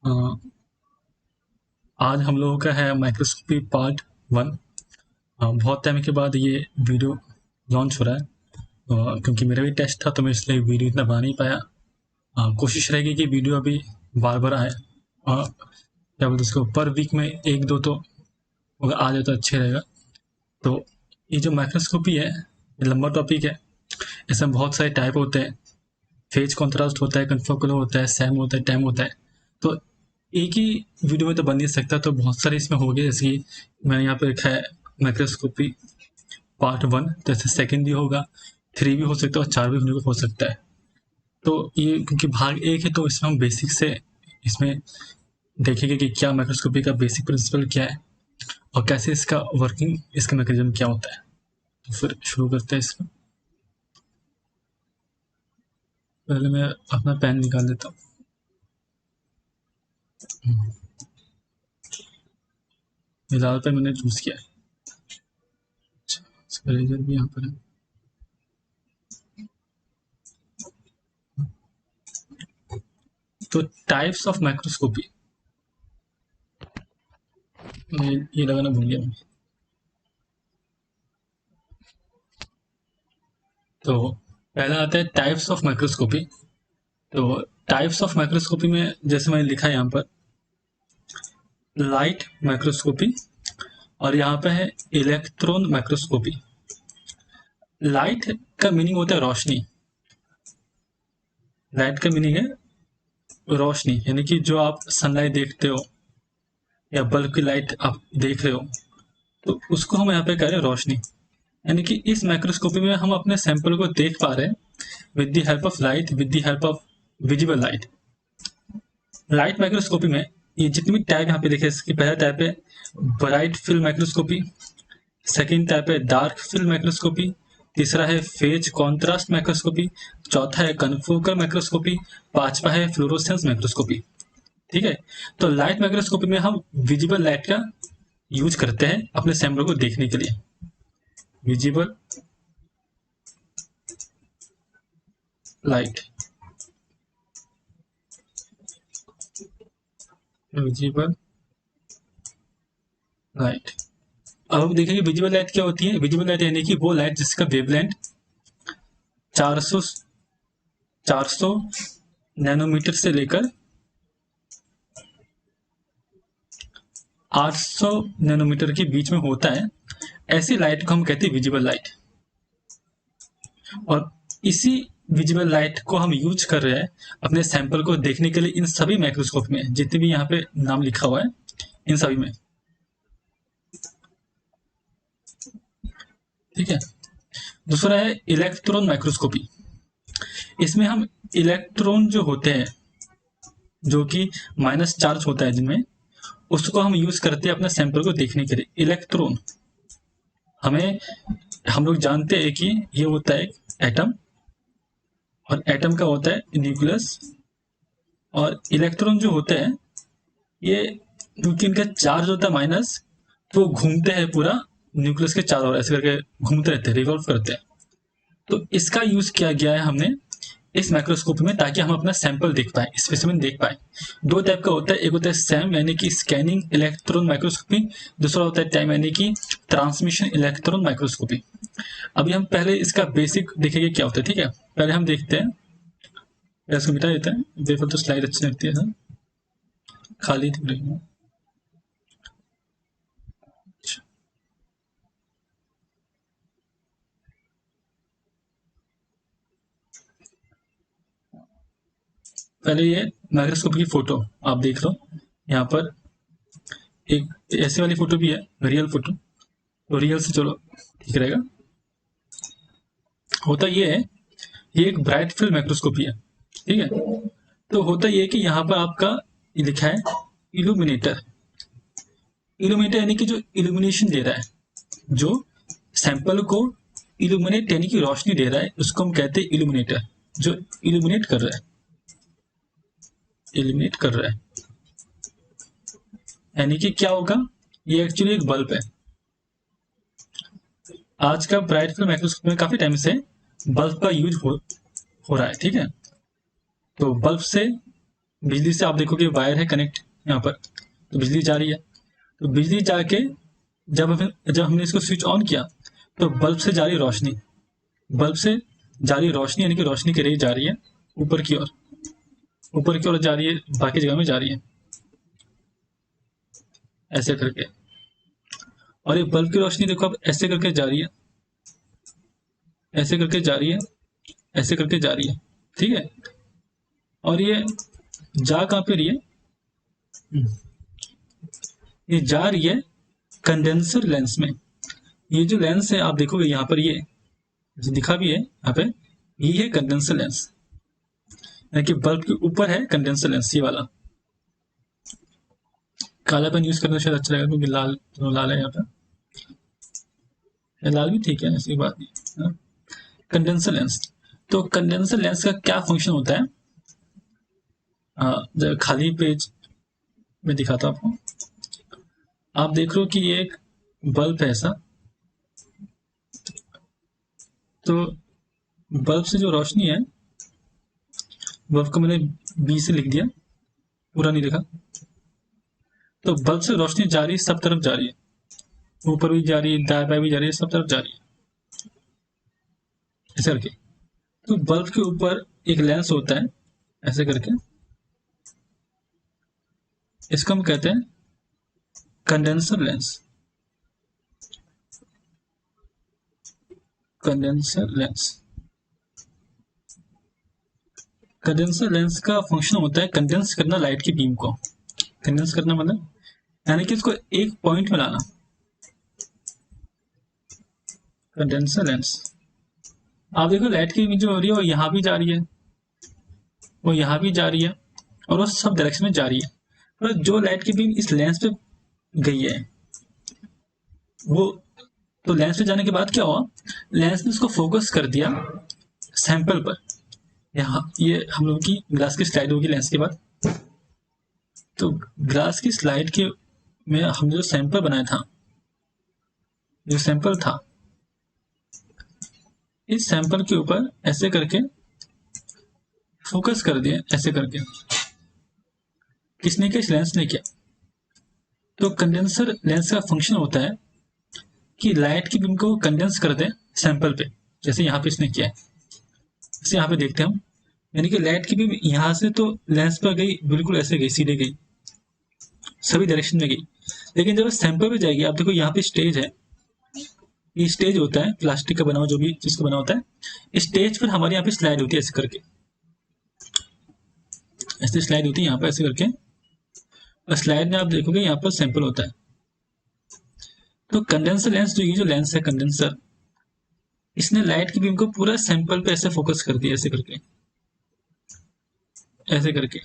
अ, आज हम लोगों का है माइक्रोस्कोपी पार्ट 1। बहुत टाइम के बाद ये वीडियो लॉन्च हो रहा है। क्योंकि मेरा भी टेस्ट था तो मैं इसलिए वीडियो इतना बना नहीं पाया। कोशिश रहेगी कि वीडियो अभी बार बार आए। क्या बोलते उसको, पर वीक में एक दो तो अगर आ जाए तो अच्छे रहेगा। तो ये जो माइक्रोस्कोपी है ये लंबा टॉपिक है। इसमें बहुत सारे टाइप होते हैं। फेज कॉन्ट्रास्ट होता है, कन्फोकल होता है, सैम होता है, टैम होता है। तो एक ही वीडियो में तो बन नहीं सकता, तो बहुत सारे इसमें हो गए। जैसे कि मैंने यहाँ पे लिखा है माइक्रोस्कोपी पार्ट 1, तो ऐसे सेकेंड भी होगा, 3 भी हो सकता है और 4 भी हो सकता है। तो ये क्योंकि भाग एक है तो इसमें हम बेसिक से इसमें देखेंगे कि क्या माइक्रोस्कोपी का बेसिक प्रिंसिपल क्या है और कैसे इसका वर्किंग, इसका मैकेनिज्म क्या होता है। तो फिर शुरू करते हैं इसमें। पहले मैं अपना पेन निकाल लेता हूँ। ये लाल पेन मैंने चूज किया है। अच्छा, इसका रेजर भी यहाँ पर है। तो टाइप्स ऑफ माइक्रोस्कोपी, ये लगाना भूल गया मैं। तो पहला आता है टाइप्स ऑफ माइक्रोस्कोपी। तो टाइप्स ऑफ माइक्रोस्कोपी में जैसे मैंने लिखा है यहाँ पर लाइट माइक्रोस्कोपी, और यहाँ पे है इलेक्ट्रॉन माइक्रोस्कोपी। लाइट का मीनिंग होता है रोशनी। लाइट का मीनिंग है रोशनी, यानी कि जो आप सनलाइट देखते हो या बल्ब की लाइट आप देख रहे हो, तो उसको हम यहाँ पे कह रहे हैं रोशनी। यानी कि इस माइक्रोस्कोपी में हम अपने सैंपल को देख पा रहे हैं with the help of light, with the help of visible light. Light microscopy में ये जितनी भी टाइप यहाँ पे देखे, इसकी पहला टाइप है bright field microscopy, second type है डार्क फील्ड माइक्रोस्कोपी, तीसरा है फेज कॉन्ट्रास्ट माइक्रोस्कोपी, चौथा है कन्फोकल माइक्रोस्कोपी, पांचवा है फ्लोरोसेंस माइक्रोस्कोपी। ठीक है। तो लाइट माइक्रोस्कोपी में हम विजिबल लाइट का यूज करते हैं अपने सैंपल को देखने के लिए। Visible light, visible light. अब हम देखेंगे विजिबल लाइट क्या होती है। विजिबल लाइट यानी कि वो लाइट जिसका वेवलेंथ 400 400 नैनोमीटर से लेकर 800 नैनोमीटर के बीच में होता है। ऐसी लाइट को हम कहते हैं विजिबल लाइट। और इसी विजिबल लाइट को हम यूज कर रहे हैं अपने सैंपल को देखने के लिए इन सभी माइक्रोस्कोप में, जितने भी यहाँ पे नाम लिखा हुआ है इन सभी में। ठीक है। दूसरा है इलेक्ट्रॉन माइक्रोस्कोपी। इसमें हम इलेक्ट्रॉन जो होते हैं, जो कि माइनस चार्ज होता है जिनमें, उसको हम यूज करते हैं अपने सैंपल को देखने के लिए। इलेक्ट्रॉन हमें, हम लोग जानते हैं कि ये होता है एटम, और एटम का होता है न्यूक्लियस। और इलेक्ट्रॉन जो होते हैं ये, क्योंकि इनका चार्ज होता है माइनस, तो घूमते हैं पूरा न्यूक्लियस के चारों ओर, ऐसे करके घूमते रहते हैं, रिवॉल्व करते हैं। तो इसका यूज किया गया है हमने इस माइक्रोस्कोप में, ताकि हम अपना सैंपल देख पाए, स्पेसिमेन देख पाए। दो टाइप का होता है, एक होता है सैम यानी कि स्कैनिंग इलेक्ट्रॉन माइक्रोस्कोपी, दूसरा होता है टैम यानी कि ट्रांसमिशन इलेक्ट्रॉन माइक्रोस्कोपी। अभी हम पहले इसका बेसिक देखेंगे क्या होता है। ठीक है, पहले हम देखते हैं, इसको मिटा देते हैं, देखो तो स्लाइड अच्छी लगती है सर, खाली दिख रही है। पहले ये माइक्रोस्कोप की फोटो आप देख लो। यहाँ पर एक ऐसे वाली फोटो भी है, रियल फोटो। तो रियल से चलो ठीक रहेगा। होता ये है, ये एक ब्राइट फील्ड माइक्रोस्कोपी है। ठीक है। तो होता ये है कि यहाँ पर आपका ये लिखा है इल्यूमिनेटर। इल्यूमिनेटर यानी कि जो इल्यूमिनेशन दे रहा है, जो सैंपल को इल्यूमिनेट यानी कि रोशनी दे रहा है, उसको हम कहते हैं इल्यूमिनेटर। जो इल्यूमिनेट कर रहा है, इल्यूमिनेट कर रहा है, यानी कि क्या होगा, ये एक्चुअली एक बल्ब है। आज का ब्राइट फील्ड माइक्रोस्कोप में काफी टाइम से बल्ब का यूज हो रहा है। ठीक है। तो बल्ब से बिजली से आप देखोगे वायर है कनेक्ट यहाँ पर, तो बिजली जा रही है। तो बिजली जाके जब हमने इसको स्विच ऑन किया तो बल्ब से जा रही रोशनी, बल्ब से जा रही रोशनी यानी कि रोशनी की रे जा रही है ऊपर की ओर, ऊपर की ओर जा रही है, बाकी जगह में जा रही है ऐसे करके। और ये बल्ब की रोशनी देखो अब ऐसे करके जा रही है, ऐसे करके जा रही है, ऐसे करके जा रही है, ठीक है। और ये जा कहाँ पे रही है, ये जा रही है कंडेंसर लेंस में। ये जो लेंस है आप देखोगे यहाँ पर, ये जो दिखा भी है यहाँ पे, ये है कंडेंसर लेंस, यानी कि बल्ब के ऊपर है कंडेंसर लेंस, ये वाला। काला पेन यूज करना शायद अच्छा लगेगा क्योंकि लाल लाल है यहाँ पे, लाल भी ठीक है, ऐसी बात नहीं। कंडेंसर लेंस, तो कंडेंसर लेंस का क्या फंक्शन होता है, जब खाली पेज में दिखाता हूं आपको। आप देख रहे हो कि ये एक बल्ब है ऐसा, तो बल्ब से जो रोशनी है, बल्ब को मैंने बी से लिख दिया, पूरा नहीं लिखा। तो बल्ब से रोशनी जा रही है, सब तरफ जा रही है, ऊपर भी जा रही है, दाएं बाएं भी जा रही है, सब तरफ जा रही है ऐसे करके। तो बल्ब के ऊपर एक लेंस होता है ऐसे करके, इसको हम कहते हैं condenser lens, condenser lens. Condenser lens का फंक्शन होता है कंडेंस करना लाइट की बीम को, कंडेंस करना मतलब यानी कि इसको एक पॉइंट में लाना। कंडेंसर लेंस, आप देखो लाइट की बीम जो हो रही है वो यहाँ भी जा रही है, वो यहाँ भी जा रही है, और वो सब डायरेक्शन में जा रही है। पर जो लाइट की बीम इस लेंस पे गई है वो, तो लेंस पे जाने के बाद क्या हुआ, लेंस ने उसको फोकस कर दिया सैंपल पर। यहाँ ये हम लोग की ग्लास की स्लाइड होगी लेंस के बाद, तो ग्लास की स्लाइड के में हमने जो सैंपल बनाया था, जो सैंपल था, इस सैंपल के ऊपर ऐसे करके फोकस कर दिया, ऐसे करके। किसने किया, इस लेंस ने किया। तो कंडेंसर लेंस का फंक्शन होता है कि लाइट की बीम को कंडेंस कर दे सैंपल पे, जैसे यहाँ पे इसने किया है, जैसे यहाँ पे देखते हैं हम, यानी कि लाइट की बीम यहाँ से तो लेंस पर गई, बिल्कुल ऐसे गई, सीधे गई, सभी डायरेक्शन में गई। लेकिन जब सैंपल पे जाएगी, आप देखो यहाँ पे स्टेज है, ये स्टेज होता है प्लास्टिक का बना हुआ, जो भी चीज का बना होता है। स्टेज पर हमारे यहाँ पे स्लाइड होती है ऐसे करके, ऐसे स्लाइड होती है यहाँ पे ऐसे करके, और स्लाइड में आप देखोगे यहाँ पर सैंपल होता है। तो कंडेंसर लेंस जो, ये जो लेंस है कंडेंसर, इसने लाइट की बीम को पूरा सैंपल पे ऐसे फोकस कर दिया, ऐसे करके, ऐसे करके,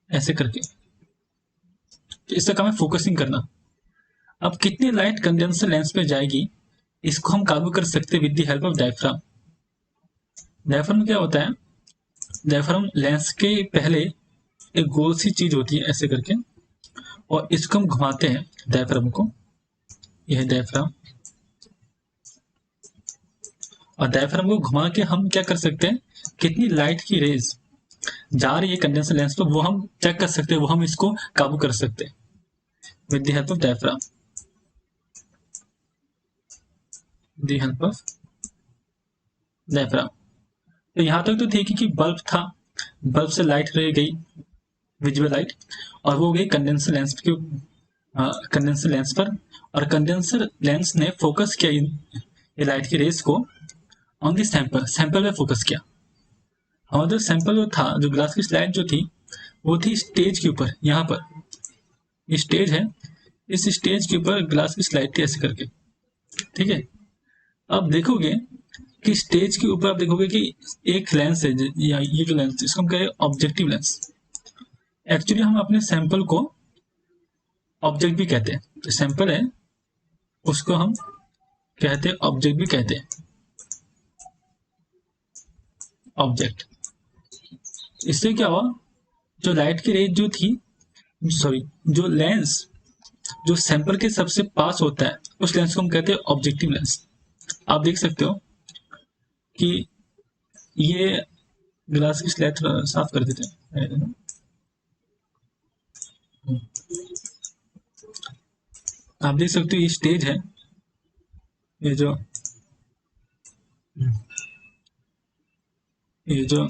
ऐसे करके। तो इसका काम है फोकसिंग करना। अब कितनी लाइट कंडेंसर लेंस पे जाएगी, इसको हम काबू कर सकते हैं with the help of diaphragm. Diaphragm क्या होता है, डायफ्राम लेंस के पहले एक गोल सी चीज होती है ऐसे करके, और इसको हम घुमाते हैं डायफ्राम को, यह है डायफ्राम। और डायफ्राम को घुमा के हम क्या कर सकते हैं, कितनी लाइट की रेज जा रही है कंडेंसर लेंस पर, वो हम चेक कर सकते हैं, वो हम इसको काबू कर सकते हैं with the help of diaphragm, the help of diaphragm. तो यहां तक तो ठीक है कि बल्ब था, बल्ब से लाइट रह गई, विजुअल लाइट, और वो गई कंडेंसर लेंस के, कंडेंसर लेंस पर, और कंडेंसर लेंस ने फोकस किया ये लाइट की रेस को ऑन द सैंपल, सैंपल पे फोकस किया। हमारा जो सैंपल जो था, जो ग्लास की स्लाइड जो थी, वो थी स्टेज के ऊपर, यहाँ पर ये स्टेज है, इस स्टेज के ऊपर ग्लास की स्लाइड थी ऐसे करके, ठीक है। अब देखोगे कि स्टेज के ऊपर आप देखोगे कि एक लेंस है, या ये जो लेंस, इसको हम कहें ऑब्जेक्टिव लेंस। एक्चुअली हम अपने सैंपल को ऑब्जेक्ट भी कहते हैं, जो सैंपल है उसको हम कहते हैं ऑब्जेक्ट भी कहते हैं, ऑब्जेक्ट। इससे क्या हुआ, जो लाइट की रेज जो थी, सॉरी, जो लेंस जो सैंपल के सबसे पास होता है, उस लेंस को हम कहते हैं ऑब्जेक्टिव लेंस। आप देख सकते हो कि ये ग्लास की स्लेट साफ कर देते हैं। आप देख सकते हो ये स्टेज है, ये जो ये जो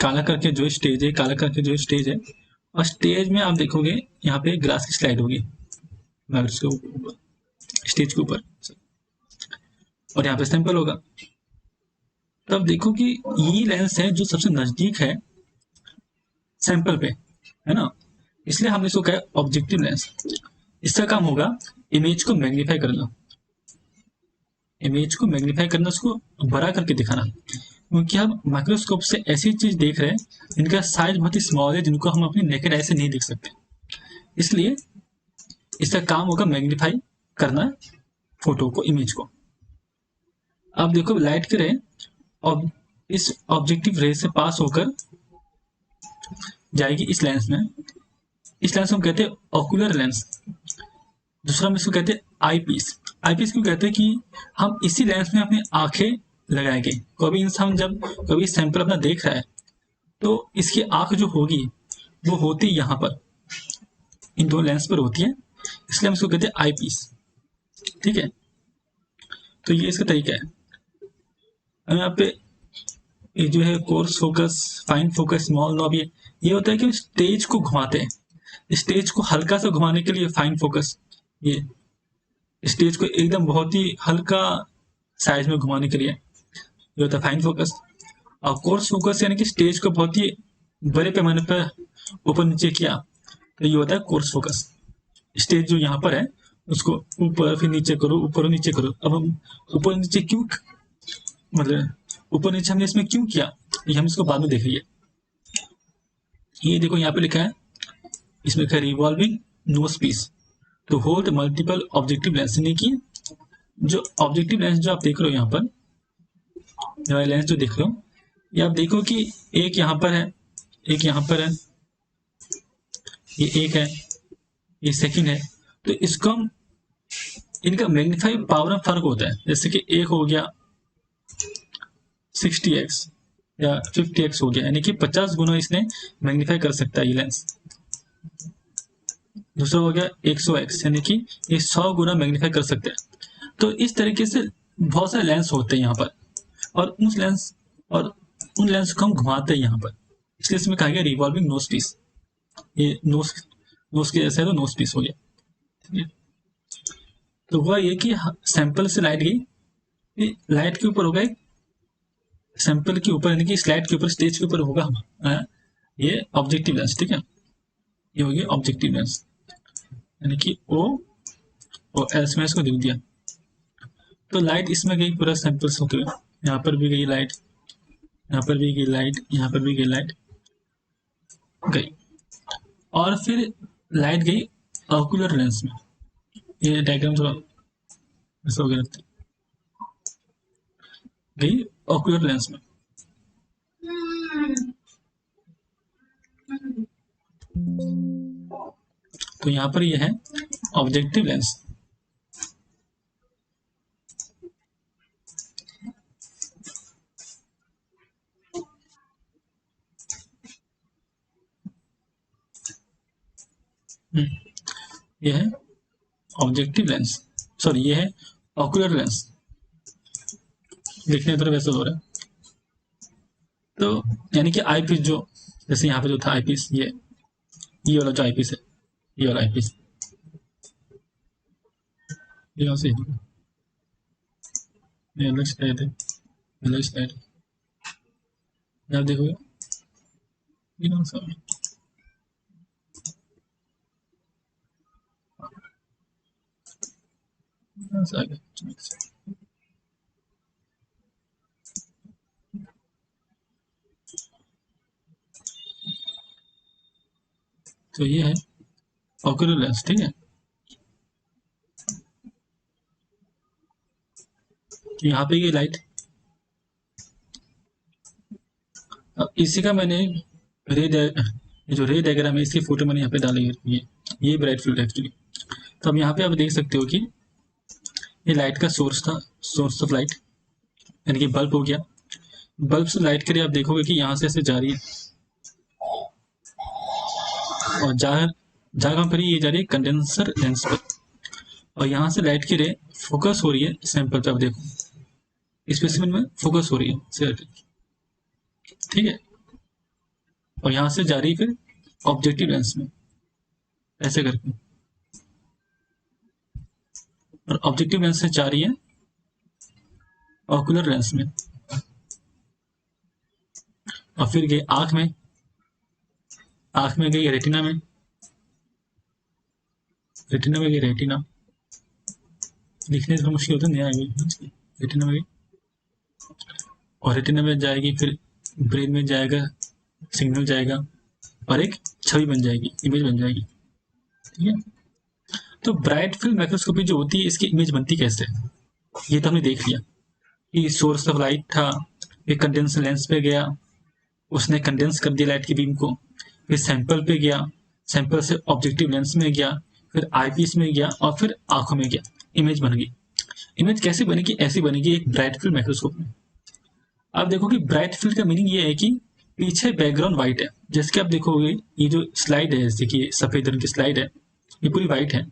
काला करके जो स्टेज है, काला करके जो स्टेज है, और स्टेज में आप देखोगे यहाँ पे ग्लास की स्लाइड होगी उसके ऊपर, स्टेज के ऊपर, और यहाँ पे सैंपल होगा। तब देखो कि ये लेंस है जो सबसे नजदीक है सैंपल पे, है ना, इसलिए हमने इसको कहा ऑब्जेक्टिव लेंस। इसका काम होगा इमेज को मैग्नीफाई करना, इमेज को मैग्नीफाई करना, उसको बड़ा करके दिखाना, क्योंकि हम माइक्रोस्कोप से ऐसी चीज देख रहे हैं जिनका साइज बहुत ही स्मॉल है, जिनको हम अपनी नेकेड आई से नहीं देख सकते, इसलिए इसका काम होगा मैग्नीफाई करना फोटो को, इमेज को। अब देखो लाइट की रे और इस ऑब्जेक्टिव रे से पास होकर जाएगी इस लेंस में, इस लेंस को हम कहते हैं ऑकुलर लेंस। दूसरा हम इसको कहते हैं आई पीस। आई पीस क्यों कहते हैं कि हम इसी लेंस में अपनी आंखें लगाएंगे। कभी इंसान जब कभी सैंपल अपना देख रहा है तो इसकी आंख जो होगी वो होती यहाँ पर, इन दो लेंस पर होती है, इसलिए हम इसको कहते हैं आई पीस। ठीक है, तो ये इसका तरीका है। अब यहाँ पे ये जो है course focus, fine focus, small knob, ये होता है कि स्टेज को घुमाते हैं, स्टेज को हल्का सा घुमाने के लिए फाइन फोकस, ये स्टेज को एकदम बहुत ही हल्का साइज में घुमाने के लिए ये होता है फाइन फोकस। और कोर्स फोकस यानी कि स्टेज को बहुत ही बड़े पैमाने पर ऊपर नीचे किया, तो ये होता है कोर्स फोकस। स्टेज जो यहाँ पर है उसको ऊपर फिर नीचे करो, ऊपर और नीचे करो। अब हम ऊपर नीचे क्यों, मतलब ऊपर नीचे हमने इसमें क्यों किया, ये हम इसको बाद में देखेंगे। ये देखो यहाँ पे लिखा है, इसमें लिखा है revolving nose piece to hold multiple objective lens, यानी कि जो ऑब्जेक्टिव लेंस जो आप देख रहे हो यहाँ पर, लेंस जो देख रहे हो, ये आप देखो कि एक यहाँ पर है, एक यहाँ पर है, ये एक है, ये सेकंड है, तो इसको हम, इनका मैग्नीफाई पावर में फर्क होता है। जैसे कि एक हो गया 60x या 50x हो गया, यानी कि 50 गुना इसने मैग्नीफाई कर सकता है ये लेंस। दूसरा हो गया 100x, यानी कि ये 100 गुना मैग्नीफाई कर सकते हैं। तो इस तरीके से बहुत सारे लेंस होते हैं यहाँ पर, और उन लेंस को हम घुमाते हैं यहाँ पर, इसलिए इसमें कहा गया रिवॉल्विंग नोज पीस। ये नोज के जैसा है तो नोज पीस हो गया। ठीक है, तो हुआ ये कि सैंपल से लाइट गई, लाइट के ऊपर होगा एक सैंपल के ऊपर, यानी कि स्लाइड के ऊपर, स्टेज के ऊपर होगा हम ये ऑब्जेक्टिव लेंस। ठीक है, ये हो गया ऑब्जेक्टिव लेंस, यानी कि ओ एल में इसको लिख दिया। तो लाइट इसमें गई पूरा सैंपल से होते हुए, यहाँ पर भी गई लाइट, यहाँ पर भी गई लाइट, यहाँ पर भी गई लाइट गई, और फिर लाइट गई ऑकुलर लेंस में। ये डायग्राम थोड़ा ऐसा हो गया, गई ऑकुलर लेंस में। तो यहाँ पर ये है ऑब्जेक्टिव लेंस। ये है ऑब्जेक्टिव लेंस, सॉरी ये है ऑकुलर लेंस, देखने तरफ ऐसा हो रहा है। तो यानी कि आई पीस जो, जैसे यहाँ पे जो था आई पीस, ये वाला जो आई पीस है, ये वाला आई पीस, यहाँ से ये अलग स्लाइड है, अलग स्लाइड है, आप देखोगे ये कौन सा है? आ गया। तो ये है ऑकुलर लेंस। ठीक है, तो यहाँ पे ये लाइट, अब इसी का मैंने जो रे डायग्राम है इसकी फोटो मैंने यहाँ पे डाली है, ये ब्राइट फील्ड एक्चुअली। तो अब यहाँ पे आप देख सकते हो कि ये लाइट का सोर्स था, सोर्स ऑफ लाइट, यानी कि बल्ब हो गया। बल्ब से लाइट करिए, आप देखोगे कि यहाँ से ऐसे जा रही है और जा कहाँ पर ये जा रही है कंडेंसर लेंस पर, और यहाँ से लाइट की रे फोकस हो रही है सैंपल पे, आप देखो स्पेसिमेन में फोकस हो रही है शेयर पे, ठीक है, और यहाँ से जा रही है फिर ऑब्जेक्टिव लेंस में ऐसे करके, और ऑब्जेक्टिव लेंस से जा रही है ऑकुलर लेंस में, और फिर गई आंख में, आंख में गई रेटिना में, रेटिना में गई रेटिना, लिखने से मुश्किल होता है, नहीं आएगी, रेटिना में गई, और रेटिना में जाएगी फिर ब्रेन में जाएगा, सिग्नल जाएगा और एक छवि बन जाएगी, इमेज बन जाएगी, ठीक है। तो ब्राइट फील्ड माइक्रोस्कोपी जो होती है, इसकी इमेज बनती कैसे है, ये तो हमने देख लिया कि सोर्स ऑफ लाइट था, एक कंडेंसर लेंस पे गया, उसने कंडेंस कर दिया लाइट की बीम को, फिर सैंपल पे गया, सैंपल से ऑब्जेक्टिव लेंस में गया, फिर आईपीस में गया और फिर आंखों में गया, इमेज बन गई। इमेज कैसे बनेगी, ऐसी बनेगी एक ब्राइट फील्ड माइक्रोस्कोप में। आप देखो कि ब्राइट फील्ड का मीनिंग ये है कि पीछे बैकग्राउंड व्हाइट है, जैसे कि आप देखोगे ये जो स्लाइड है, जैसे कि सफेद रंग की स्लाइड है, ये पूरी व्हाइट है।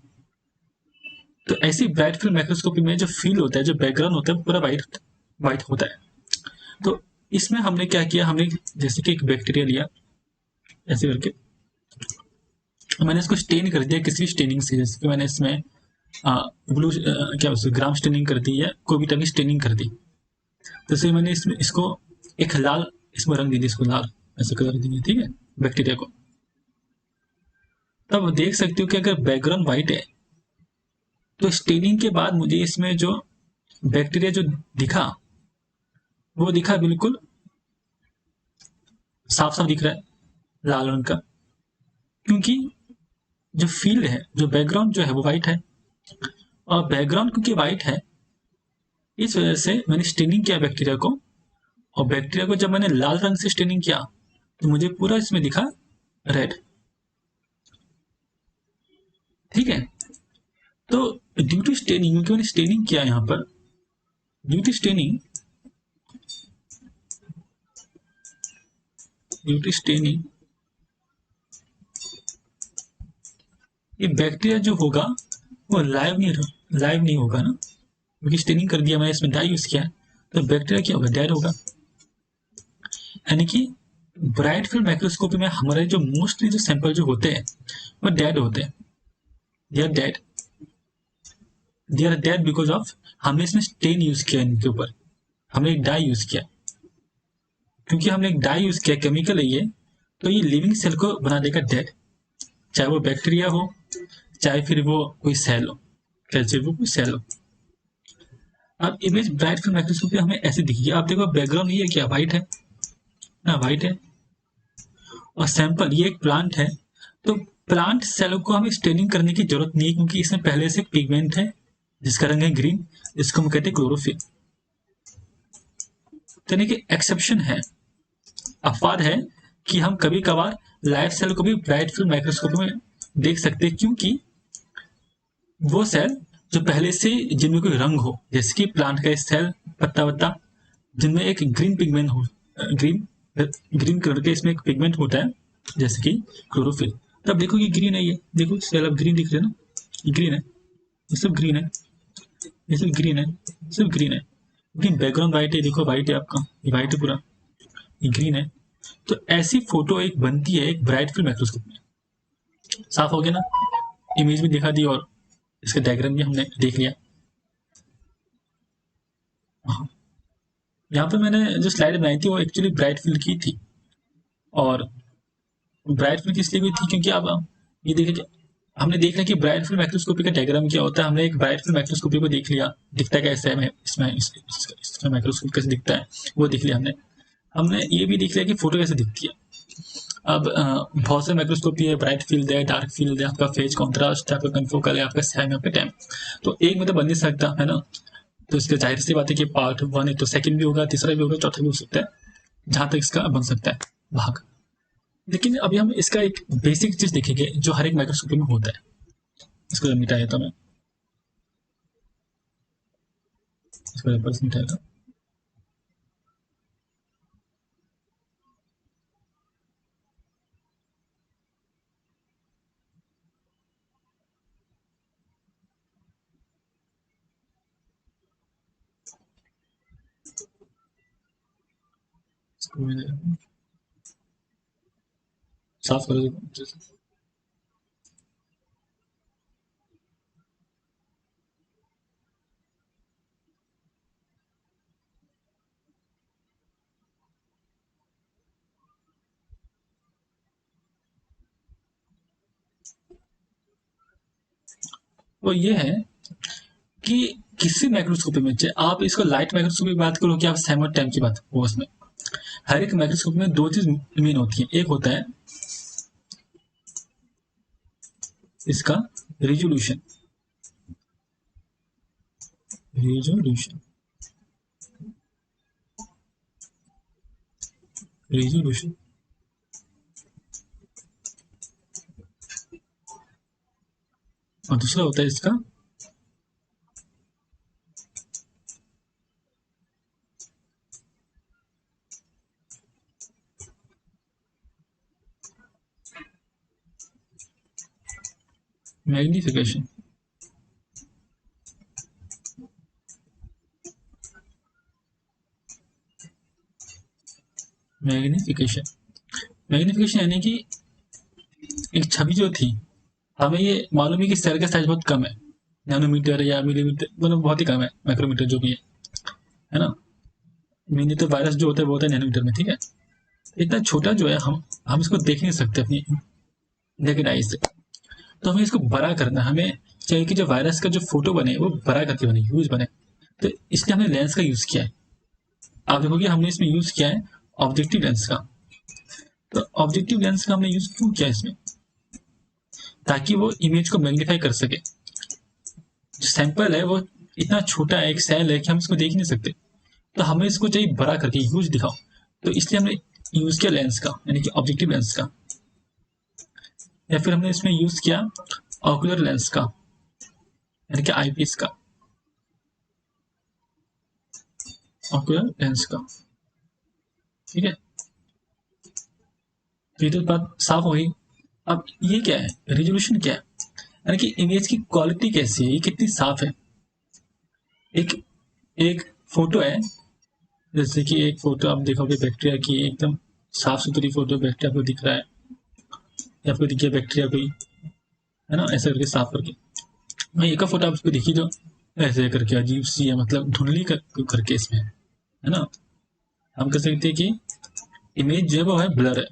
तो ऐसी ब्राइट फील्ड माइक्रोस्कोपी में जो फील्ड होता है, जो बैकग्राउंड होता है, पूरा व्हाइट व्हाइट होता है। तो इसमें हमने क्या किया, हमने जैसे कि एक बैक्टीरिया लिया ऐसे करके, मैंने इसको स्टेन कर दिया किसी स्टेनिंग से, जैसे कि मैंने इसमें ब्लू क्या ग्राम स्टेनिंग कर दी या कोई भी तरह की स्टेनिंग कर दी। जैसे मैंने इसमें इसको एक लाल इसमें रंग दे दी, इसको लाल ऐसे कलर देंगे, ठीक है, बैक्टीरिया को। तब देख सकते हो कि अगर बैकग्राउंड व्हाइट है तो स्टेनिंग के बाद मुझे इसमें जो बैक्टीरिया जो दिखा, वो दिखा बिल्कुल साफ साफ दिख रहा है, लाल रंग का, क्योंकि जो फील्ड है, जो बैकग्राउंड जो है वो व्हाइट है, और बैकग्राउंड क्योंकि व्हाइट है, इस वजह से मैंने स्टेनिंग किया बैक्टीरिया को, और बैक्टीरिया को जब मैंने लाल रंग से स्टेनिंग किया तो मुझे पूरा इसमें दिखा रेड, ठीक है। तो ड्यू टू स्टेनिंग, क्योंकि मैंने स्टेनिंग किया यहाँ पर, due to staining, due to staining ये बैक्टीरिया जो होगा वो लाइव नहीं होगा ना, क्योंकि स्टेनिंग कर दिया मैंने, इसमें डाई यूज किया, तो बैक्टीरिया क्या होगा, डेड होगा। यानी कि ब्राइट फील्ड माइक्रोस्कोपी में हमारे जो मोस्टली जो सैंपल जो होते हैं वो डेड होते हैं, they are dead, they are dead because of हमने इसमें स्टेन यूज किया इनके ऊपर, हमने एक डाई यूज किया, क्योंकि हमने एक डाई यूज किया, केमिकल है ये, तो ये लिविंग सेल को बना देगा डेड, चाहे वो बैक्टीरिया हो, चाहे फिर वो कोई सेल हो, चाहे वो कोई सेल हो। अब इमेज ब्राइट फील्ड माइक्रोस्कोपी हमें ऐसे दिखेगी, आप देखो बैकग्राउंड ये क्या व्हाइट है ना, व्हाइट है, और सैंपल ये एक प्लांट है, तो प्लांट सेल को हमें स्टेनिंग करने की जरूरत नहीं है, क्योंकि इसमें पहले से पिगमेंट है जिसका रंग है ग्रीन, जिसको हम कहते हैं क्लोरोफिल। यानी कि एक्सेप्शन है, अपवाद है कि हम कभी कभार लाइव सेल को भी ब्राइट फील्ड माइक्रोस्कोप में देख सकते हैं, क्योंकि वो सेल जो पहले से जिनमें कोई रंग हो, जैसे कि प्लांट का सेल पत्ता वत्ता, जिनमें एक ग्रीन पिगमेंट हो, ग्रीन ग्रीन कलर के इसमें एक पिगमेंट होता है, जैसे कि क्लोरोफिल। तब देखो ये ग्रीन है, ये देखो सेल अब ग्रीन दिख रहे हैं ना, ये ग्रीन है, ये सब ग्रीन है, ये सब ग्रीन है, सब ग्रीन है, लेकिन बैकग्राउंड व्हाइट है, देखो व्हाइट है आपका, ये व्हाइट है पूरा, ये ग्रीन है। तो ऐसी फोटो एक बनती है एक ब्राइट फील्ड माइक्रोस्कोप में। साफ हो गया ना, इमेज भी दिखा दी और इसका डायग्राम भी हमने देख लिया। हाँ, यहाँ पे मैंने जो स्लाइड बनाई थी वो एक्चुअली ब्राइट फील्ड की थी, और ब्राइट फील्ड इसलिए भी थी क्योंकि आप ये देखिए कि हमने देख लिया कि ब्राइट फील्ड माइक्रोस्कोपी का डायग्राम क्या होता है, हमने एक ब्राइट फील्ड माइक्रोस्कोपी को देख लिया, दिखता कैसे है, इसमें माइक्रोस्कोप कैसे दिखता है वो देख लिया हमने। हमने ये भी देख लिया कि फोटो कैसे दिखती है। अब बहुत से माइक्रोस्कोपी है, ब्राइट फील्ड है, डार्क फील्ड है, आपका फेज कॉन्ट्रास्ट है, आपका कन्फोकल है, आपका सैम है, आपका टैम, तो एक में तो बन नहीं सकता है ना। तो इसके जाहिर सी बात है कि पार्ट वन है तो सेकंड भी होगा, तीसरा भी होगा, चौथा भी हो सकता है, जहां तक इसका बन सकता है भाग। लेकिन अभी हम इसका एक बेसिक चीज देखेंगे जो हर एक माइक्रोस्कोपी में होता है। इसको जब मिटाया था मैं, इसको मिटाया था, साफ करो। वो ये है कि किसी माइक्रोस्कोपी में, चाहे आप इसको लाइट माइक्रोस्कोपी की बात करो कि आप सैमर टाइम की बात हो, उसमें हर एक माइक्रोस्कोप में दो चीज मेन होती है। एक होता है इसका रिजोल्यूशन, रिजोल्यूशन, रिजोल्यूशन, और दूसरा होता है इसका मैग्निफिकेशन। मैग्निफिकेशन, मैग्निफिकेशन यानी कि एक छवि जो थी, हमें ये मालूम है कि सेल का साइज बहुत कम है, नैनोमीटर या मिलीमीटर, मतलब बहुत ही कम है, माइक्रोमीटर जो भी है ना। मिनी तो वायरस जो होता है वो होता है नैनोमीटर में, ठीक है। इतना छोटा जो है, हम इसको देख नहीं सकते अपनी नेकेड आई से। तो हमें इसको बड़ा करना, हमें चाहिए कि जो वायरस का जो फोटो बने वो बड़ा करके बने, ह्यूज बने। तो इसलिए हमने लेंस का यूज किया है। आप देखोगे हमने इसमें यूज किया है ऑब्जेक्टिव लेंस का। तो ऑब्जेक्टिव लेंस का हमने यूज क्यों किया इसमें, ताकि वो इमेज को मैग्नीफाई कर सके। जो सैंपल है वो इतना छोटा है, एक सेल है, कि हम इसको देख नहीं सकते। तो हमें इसको चाहिए बड़ा करके ह्यूज दिखाओ। तो इसलिए हमने यूज किया लेंस का, यानी कि ऑब्जेक्टिव लेंस का। या फिर हमने इसमें यूज किया ऑकुलर लेंस का, यानी कि आईपीएस का, ऑकुलर लेंस का, ठीक है। तो ये तो बात साफ हो गई। अब ये क्या है, रेजोल्यूशन क्या है, यानी कि इमेज की क्वालिटी कैसी है, ये कितनी साफ है। एक एक फोटो है, जैसे कि एक फोटो आप देखोगे बैक्टीरिया की, एकदम साफ सुथरी फोटो, बैक्टीरिया को दिख रहा है, या आपको दिख गया बैक्टीरिया कोई, है ना, ऐसा करके साफ करके। मैं एक फोटो आपको दिखी जो ऐसे करके अजीब सी है, मतलब धुंधली करके इसमें है ना। हम कह सकते हैं कि इमेज जो है वो है ब्लर है,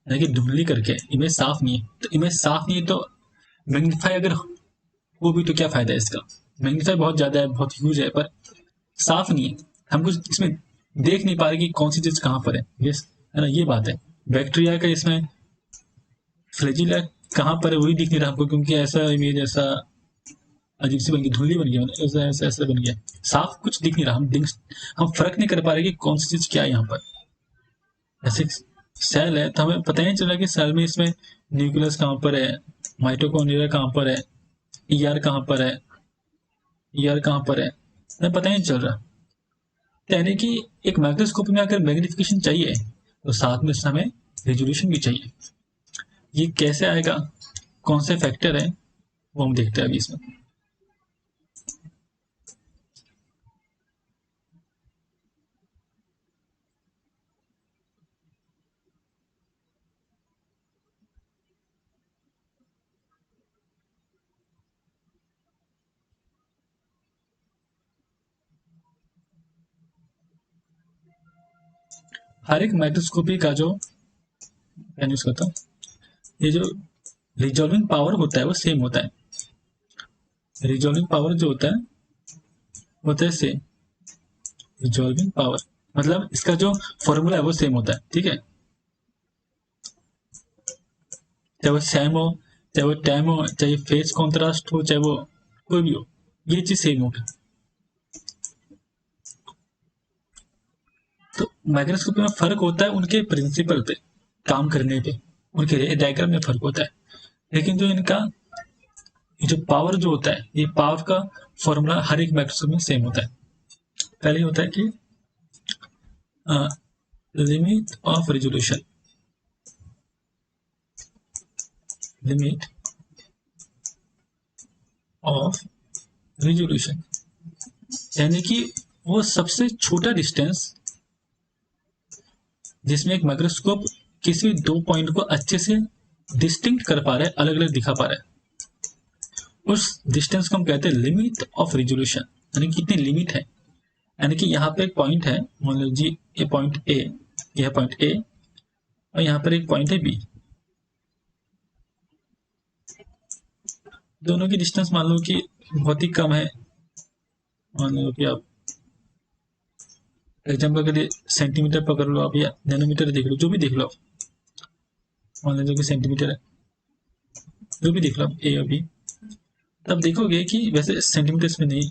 यानी कि धुंधली करके, इमेज साफ नहीं है। तो इमेज साफ नहीं है तो मैग्नीफाई अगर हो भी तो क्या फायदा है इसका। मैग्नीफाई बहुत ज्यादा है, बहुत ह्यूज है, पर साफ नहीं है। हम कुछ इसमें देख नहीं पा रहे कि कौन सी चीज कहाँ पर है, ये है ना, ये बात है। बैक्टीरिया का इसमें फ्लैजिला कहाँ पर है वही दिख नहीं रहा हमको, क्योंकि ऐसा इमेज, ऐसा अजीब सी बन गई, धुंधली बन गया, ऐसा ऐसा ऐसा बन गया, साफ कुछ दिख नहीं रहा। हम फर्क नहीं कर पा रहे कि कौन सी चीज क्या है यहाँ पर। ऐसे सेल है तो हमें पता ही नहीं चल रहा कि सेल में इसमें न्यूक्लियस कहाँ पर है, माइटोकॉन्ड्रिया कहाँ पर है, ईआर कहाँ पर है, ईआर कहाँ पर है, हमें पता ही नहीं चल रहा। तो यानी कि एक माइक्रोस्कोप में अगर मैग्निफिकेशन चाहिए तो साथ में हमें रेजोल्यूशन भी चाहिए। ये कैसे आएगा, कौन से फैक्टर है, वो हम देखते हैं अभी इसमें। हर एक माइक्रोस्कोपी का जो मैं यूज करता हूँ, ये जो रिजॉल्विंग पावर होता है वो सेम होता है। रिजॉल्विंग पावर जो होता है सेम। रिजॉल्विंग पावर मतलब इसका जो फॉर्मूला है वो सेम होता है, ठीक है। चाहे वो सैम हो, चाहे वो टैम हो, चाहे फेस कॉन्ट्रास्ट हो, चाहे वो कोई भी हो, ये चीज सेम होगी। तो माइक्रोस्कोपी में फर्क होता है उनके प्रिंसिपल पे, काम करने पे, उनके डायग्राम में फर्क होता है। लेकिन जो इनका ये जो पावर जो होता है, ये पावर का फॉर्मूला हर एक माइक्रोस्कोप में सेम होता है। पहले होता है कि limit of resolution, limit of resolution, यानी कि वो सबसे छोटा डिस्टेंस जिसमें एक माइक्रोस्कोप किसी भी दो पॉइंट को अच्छे से डिस्टिंक्ट कर पा रहा है, अलग अलग दिखा पा रहा है। उस डिस्टेंस को हम कहते हैं लिमिट ऑफ रिजोल्यूशन, यानी कितनी लिमिट है। यानी कि यहाँ पे एक पॉइंट है, मान लीजिए ये पॉइंट ए, यह पॉइंट ए, और यहाँ पर एक पॉइंट है बी। दोनों की डिस्टेंस मान लो कि बहुत ही कम है। मान लो कि आप एग्जाम्पल के लिए सेंटीमीटर पकड़ लो आप, या नैनोमीटर देख लो, जो भी देख लो। मान लीजिए कि सेंटीमीटर है, जो भी देख लो ए और बी, तब देखोगे कि वैसे सेंटीमीटर में नहीं,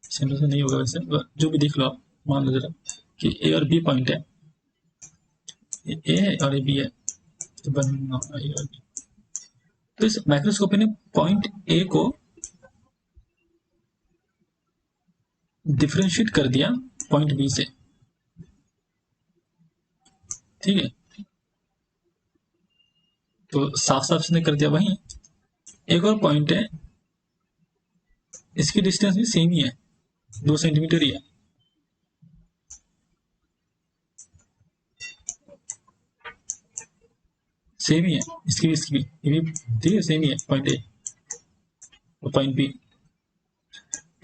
सेंटीमीटर में नहीं होगा वैसे, जो भी देख लो आप। मान लो जरा कि ए और बी पॉइंट है, ए है और ए बी है, तो बनना ए और बी। तो इस माइक्रोस्कोपी ने पॉइंट ए को डिफ्रेंशिएट कर दिया पॉइंट बी से, ठीक है। तो साफ साफ से कर दिया। वहीं एक और पॉइंट है, इसकी डिस्टेंस भी सेम ही है, 2 सेंटीमीटर ही है। सेम ही है, इसकी भी ये भी ठीक है, सेम ही है पॉइंट ए और पॉइंट बी।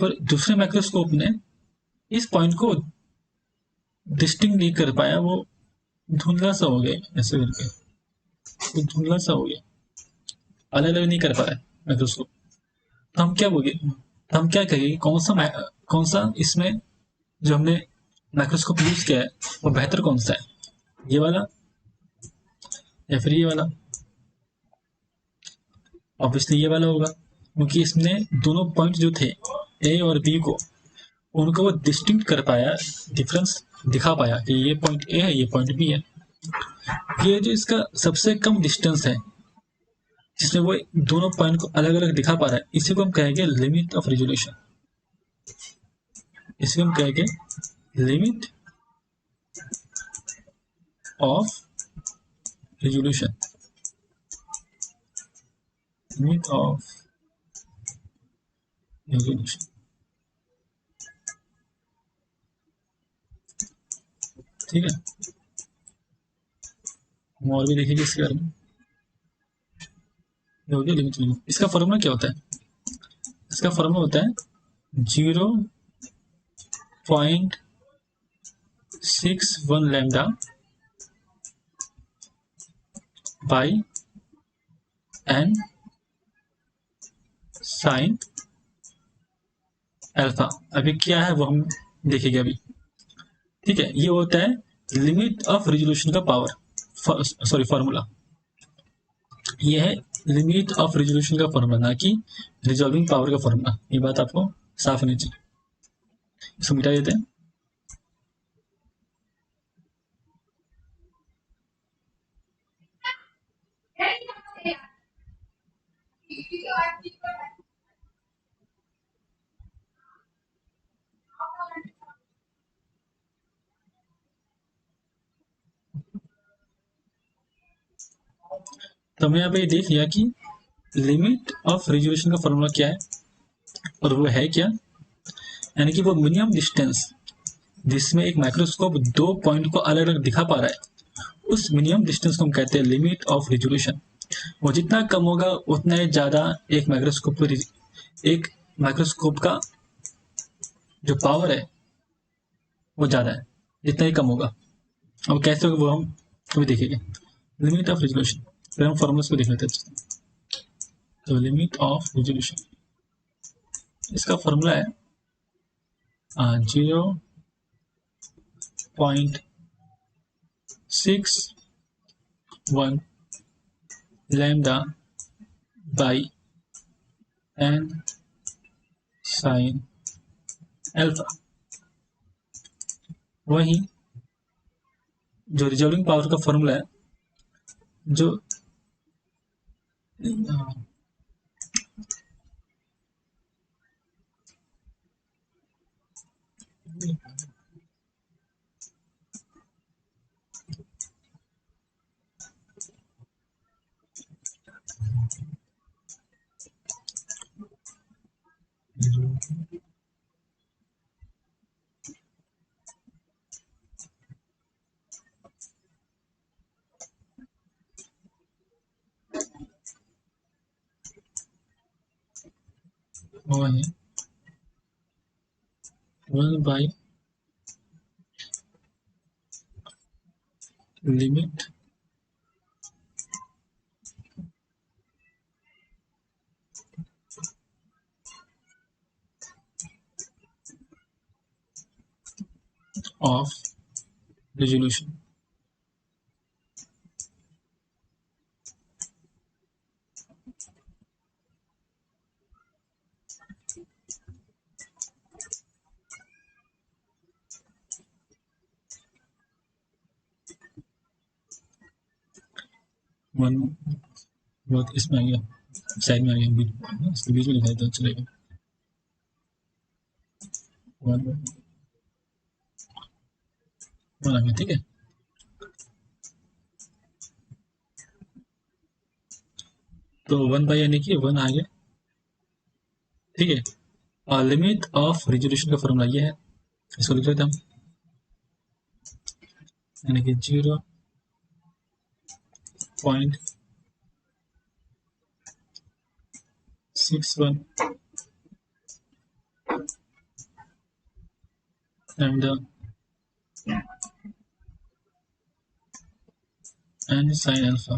पर दूसरे माइक्रोस्कोप ने इस पॉइंट को डिस्टिंग नहीं कर पाया, वो धुंधला सा हो गया, ऐसे करके वो धुंधला सा हो गया, अलग अलग नहीं कर पा रहा है माइक्रोस्कोप। तो हम क्या बोले, तो हम क्या कहेंगे, कौन सा इसमें जो हमने माइक्रोस्कोप यूज किया है वो बेहतर कौन सा है, ये वाला या फिर ये वाला। ऑब्वियसली ये वाला होगा, क्योंकि इसने दोनों पॉइंट जो थे ए और बी को, उनको वो डिस्टिंक्ट कर पाया, डिफरेंस दिखा पाया कि ये पॉइंट ए है, ये पॉइंट बी है। ये जो इसका सबसे कम डिस्टेंस है, जिसमें वो दोनों पॉइंट को अलग अलग दिखा पा रहा है, इसी को हम कहेंगे लिमिट ऑफ रिजोल्यूशन। इसी को हम कहेंगे limit of resolution, limit of resolution, ठीक है। हम और भी देखेंगे इसके बारे में। हो गया लिमिट लिमिट। इसका फॉर्मूला क्या होता है, इसका फॉर्मूला होता है 0.61 lambda by n sine alpha. अभी क्या है वो हम देखेंगे अभी, ठीक है। ये होता है लिमिट ऑफ रिजोल्यूशन का पावर, सॉरी फॉर्मूला। ये है लिमिट ऑफ रिजोल्यूशन का फॉर्मूला, ना कि रिजॉल्विंग पावर का फॉर्मूला। ये बात आपको साफ होनी चाहिए। इसको मिटा देते हैं। तो हमने यहाँ पे देख लिया कि लिमिट ऑफ रिजोल्यूशन का फॉर्मूला क्या है, और वो है क्या, यानी कि वो मिनिमम डिस्टेंस जिसमें एक माइक्रोस्कोप दो पॉइंट को अलग अलग दिखा पा रहा है, उस मिनिमम डिस्टेंस को हम कहते हैं लिमिट ऑफ रिजोल्यूशन। वो जितना कम होगा उतना ही ज्यादा एक माइक्रोस्कोप का जो पावर है वो ज्यादा है, जितना ही कम होगा। और कैसे होगा वो हम अभी देखेंगे। लिमिट ऑफ रिजोल्यूशन, फिर हम फॉर्मूला को देख लेते हैं। तो लिमिट ऑफ रिजोल्यूशन, इसका फॉर्मूला है 0.61 lambda by n sine alpha. वही जो रिजॉल्विंग पावर का फॉर्मूला है, जो वो है 1 by limit of resolution. One बहुत इसमें आ गया, साइड में आ गया, इसके बीच में लिखा है तो चलेगा। 1 आ गया, ठीक है। तो 1 बाई यानी कि 1 आ गया, ठीक है। और लिमिट ऑफ रेजोल्यूशन का फॉर्मूला ये है, इसको लिख लेते हैं हम, यानी कि 0.61 lambda n sin alpha।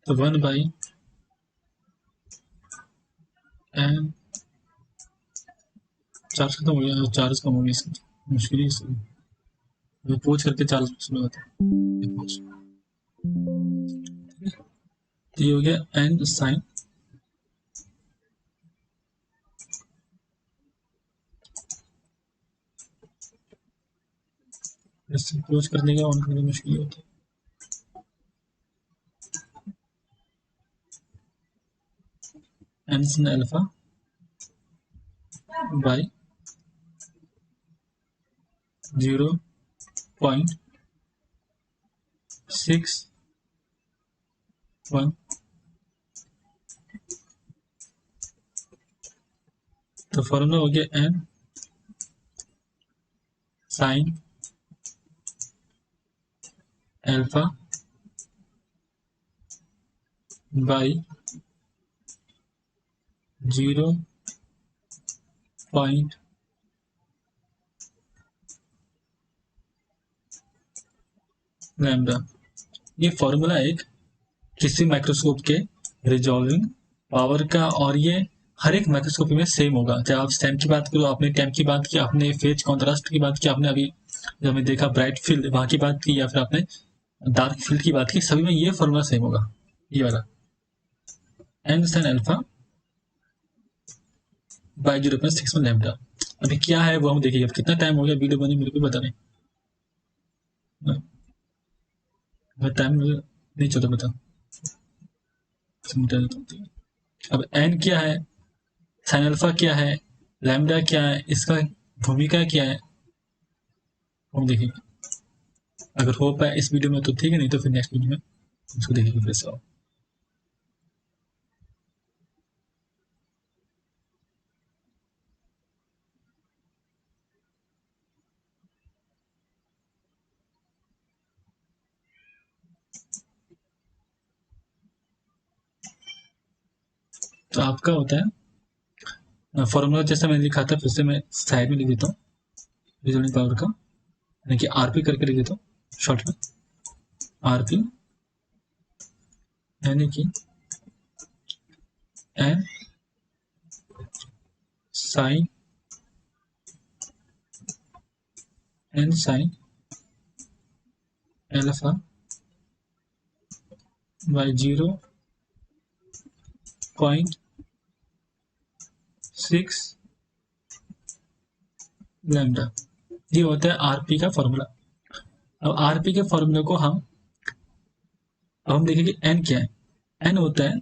तो 1 बाई एन, चार्ज खत्म हो गया, चार्ज कम हो गया इसका, मुश्किल ही पूछ करके चार्ज सुना होता है। तो ये हो गया एन साइन क्लोज करने का, ऑन करने में मुश्किल होती है। एन sin अल्फा बाई 0.61, तो फॉर्मूला हो गया n sine alpha by 0.61 lambda. ये फॉर्मूला एक किसी माइक्रोस्कोप के रिजॉल्विंग पावर का, और ये हर एक माइक्रोस्कोपी में सेम होगा। चाहे आप स्टैम की बात करो, आपने टैम की बात की, आपने फेज कॉन्ट्रास्ट की बात की, आपने अभी जब हमने देखा ब्राइट फील्ड वहां की बात की, या फिर आपने डार्क फील्ड की बात की, सभी में ये फॉर्मूला सेम होगा, ये वाला n sine alpha by 0.61 lambda. अभी क्या है वो हम देखेंगे। अब कितना टाइम हो गया वीडियो बने मेरे को पता नहीं, टाइम नहीं चलता बता। अब एन क्या है, साइन अल्फा क्या है, लैम्डा क्या है, इसका भूमिका क्या है हम देखेंगे। अगर हो पाए इस वीडियो में तो ठीक है, नहीं तो फिर नेक्स्ट वीडियो में उसको देखेंगे फिर से। तो आपका होता है फॉर्मूला जैसा मैंने लिखा था, फिर से मैं साइड में लिख देता हूँ, रिजल्टिंग पावर का, यानी कि आरपी करके लिख देता हूँ शॉर्ट में। आरपी यानी कि n sine alpha by 0.6 lambda. ये होता है आरपी का फॉर्मूला। अब आरपी के फॉर्मूले को अब हम देखेंगे एन क्या है। एन होता है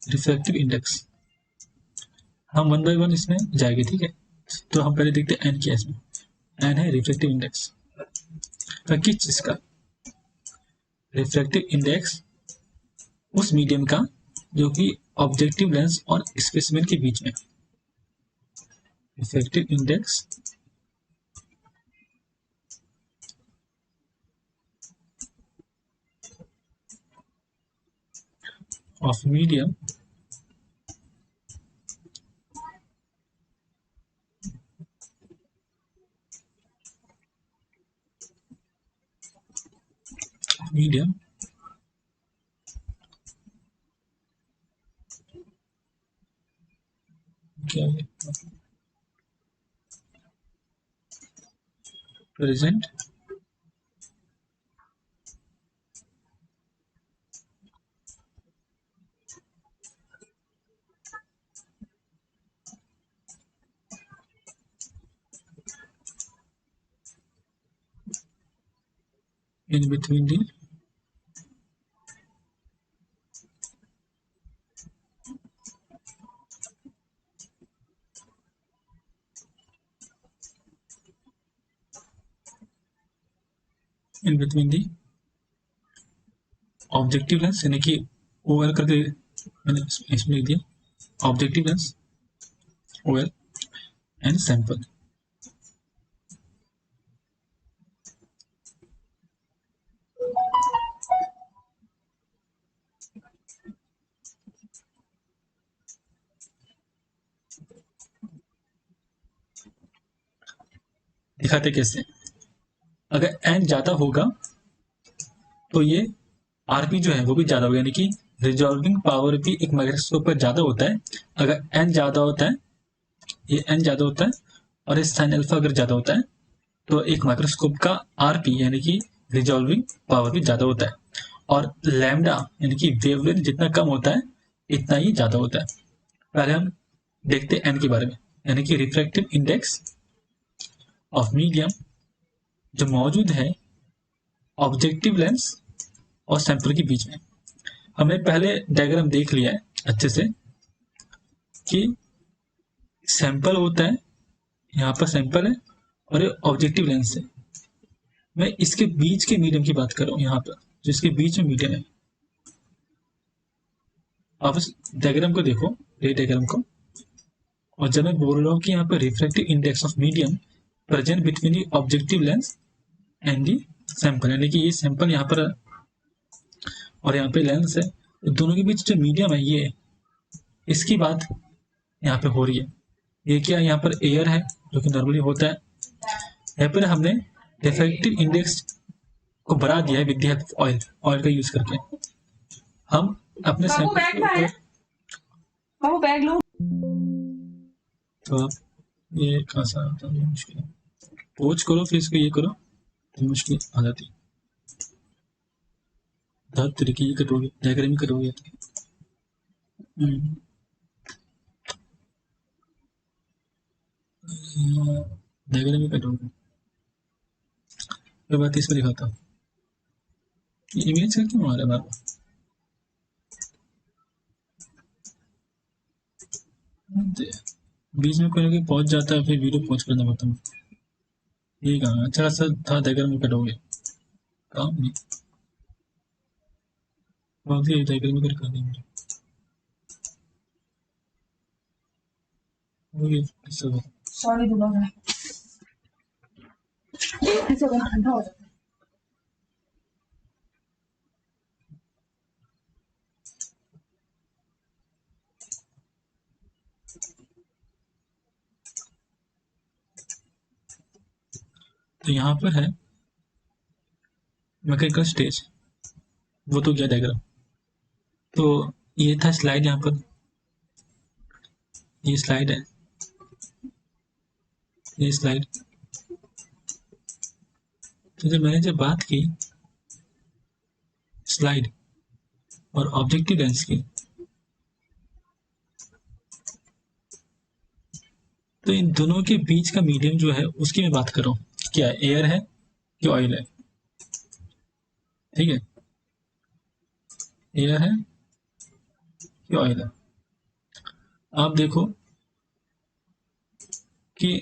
रिफ्रैक्टिव इंडेक्स। हम 1 बाई 1 इसमें जाएंगे, ठीक है। तो हम पहले देखते हैं एन क्या है इसमें। एन है रिफ्रैक्टिव इंडेक्स का, किस चीज का? रिफ्रैक्टिव इंडेक्स उस मीडियम का जो कि ऑब्जेक्टिव लेंस और स्पेसिमेन के बीच में। Refractive index of medium medium okay, present in between the objective lens यानी कि ओएल करके मैंने इसमें लिख दिया objective lens OL and sample. दिखाते कैसे, अगर एन ज्यादा होगा तो ये आरपी जो है वो भी ज्यादा होगा, यानी कि रिजॉल्विंग पावर भी एक माइक्रोस्कोप पर ज्यादा होता है अगर एन ज्यादा होता है, ये एन ज्यादा होता है और ये साइन अल्फा अगर ज्यादा होता है तो एक माइक्रोस्कोप का आरपी यानी कि रिजॉल्विंग पावर भी ज्यादा होता है। और लैम्डा यानी कि वेवलेंथ जितना कम होता है इतना ही ज्यादा होता है। पहले हम देखते हैं एन के बारे में, यानी कि रिफ्रैक्टिव इंडेक्स ऑफ मीडियम जो मौजूद है ऑब्जेक्टिव लेंस और सैंपल के बीच में। हमने पहले डायग्राम देख लिया है अच्छे से कि सैंपल होता है, यहाँ पर सैंपल है और ये ऑब्जेक्टिव लेंस है। मैं इसके बीच के मीडियम की बात कर रहा हूँ, यहाँ पर जो इसके बीच में मीडियम है। आप इस डायग्राम को देखो, ये डायग्राम को, और जब मैं बोल रहा हूँ कि यहाँ पर refractive index of medium present between the objective lens and the sample, यानी कि ये सैंपल यहाँ पर और यहाँ पे लेंस है, तो दोनों के बीच जो मीडियम है ये, इसकी बात यहाँ पे हो रही है। ये क्या, यहाँ पर एयर है जो कि नॉर्मली होता है, यहाँ पर हमने रिफ्रैक्टिव इंडेक्स को बढ़ा दिया है with the help of oil का यूज करके। हम अपने सैंपल तो आप ये कहाँ सा आता है, मुश्किल है, पोच करो फिर इसको ये करो तो मुश्किल आ जाती है। दस तरीके ये कटोगे, डायग्राम ही कटोगे तो डायग्राम ही कटोगे। मैं बात इसमें दिखाता हूँ, इमेज का क्यों आ रहा है बार बार। बीच में कोई ना कोई पहुंच जाता है फिर वीडियो पहुंच करना पड़ता है। ये कहा अच्छा सा था, डायग्राम में कटोगे काम नहीं, बाकी डायग्राम में कर देंगे। सॉरी दूंगा ठंडा हो जाता है। तो यहाँ पर है मैकेनिकल स्टेज, वो तो क्या डायग्राम, तो ये था स्लाइड, यहाँ पर ये स्लाइड है, ये स्लाइड। तो जब मैंने जब बात की स्लाइड और ऑब्जेक्टिव लेंस की, तो इन दोनों के बीच का मीडियम जो है उसकी मैं बात कर रहा हूँ, क्या एयर है कि ऑयल है। ठीक है, एयर है कि ऑयल है। आप देखो कि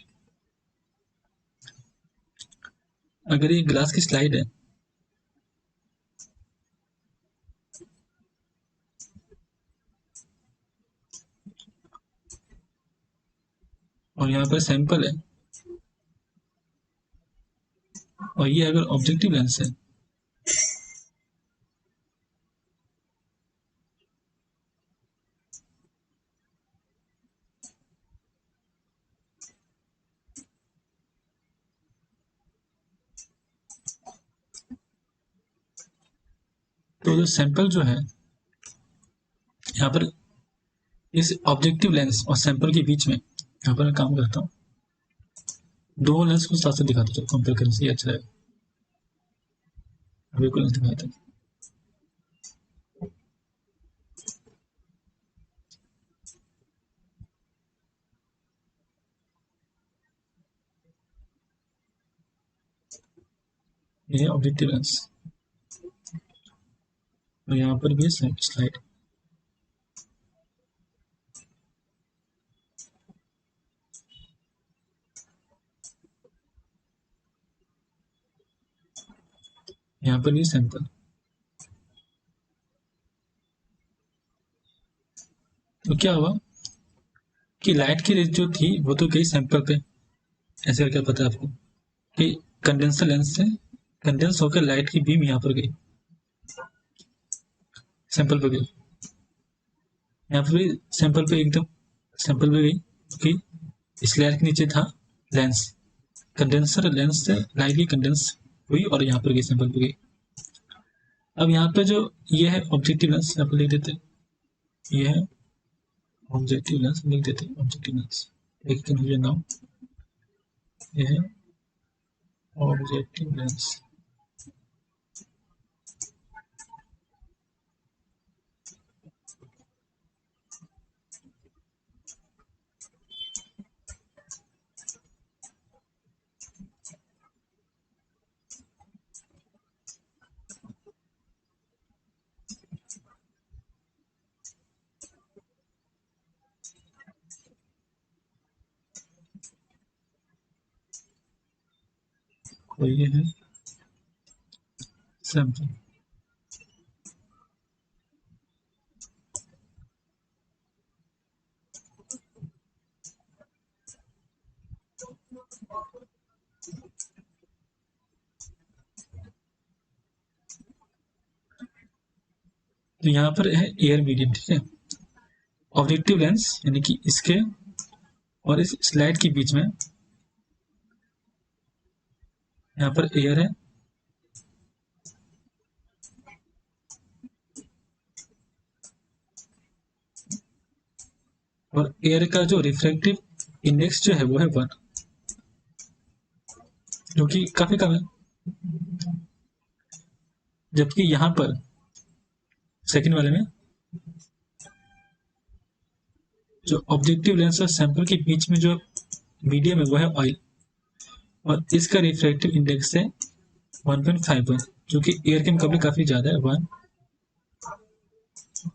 अगर ये ग्लास की स्लाइड है और यहाँ पर सैंपल है और ये अगर ऑब्जेक्टिव लेंस है, तो जो सैंपल जो है यहाँ पर इस ऑब्जेक्टिव लेंस और सैंपल के बीच में यहाँ पर मैं काम करता हूँ, दो लेंस को साथ साथ दिखाता हूँ, कंपेयर करने से अच्छा है। बिल्कुल नहीं दिखाया था। ये ऑब्जेक्टिव लेंस और यहाँ पर भी स्लाइड। यहाँ पर भी सैंपल। तो क्या हुआ कि लाइट की रेज जो थी वो तो गई सैंपल पे, ऐसे करके पता है आपको कि कंडेंसर लेंस से कंडेंस होकर लाइट की बीम यहाँ पर गई, सैंपल पे गई। यहाँ पर भी सैंपल पे एकदम सैंपल पे गई कि इस लेयर के नीचे था लेंस, कंडेंसर लेंस से लाइट की कंडेंस हुई और यहाँ पर गई, सैंपल पे गई। अब यहाँ पे जो ये है ऑब्जेक्टिव लेंस, यहाँ पर लिख देते, ये है ऑब्जेक्टिव लेंस, लिख देते ऑब्जेक्टिव लेंस, एक कन्फ्यूजन ना हो। ये है ऑब्जेक्टिव लेंस। तो ये है सैंपल। तो यहाँ पर है एयर मीडियम, ठीक है। ऑब्जेक्टिव लेंस यानी कि इसके और इस स्लाइड के बीच में यहाँ पर एयर है, और एयर का जो रिफ्रैक्टिव इंडेक्स जो है वो है 1, जो कि काफी कम है। जबकि यहाँ पर सेकंड वाले में जो ऑब्जेक्टिव लेंस और सैंपल के बीच में जो मीडियम है वो है ऑयल, और इसका रिफ्रैक्टिव इंडेक्स है 1.51, जो कि एयर के मुकाबले काफी ज्यादा है,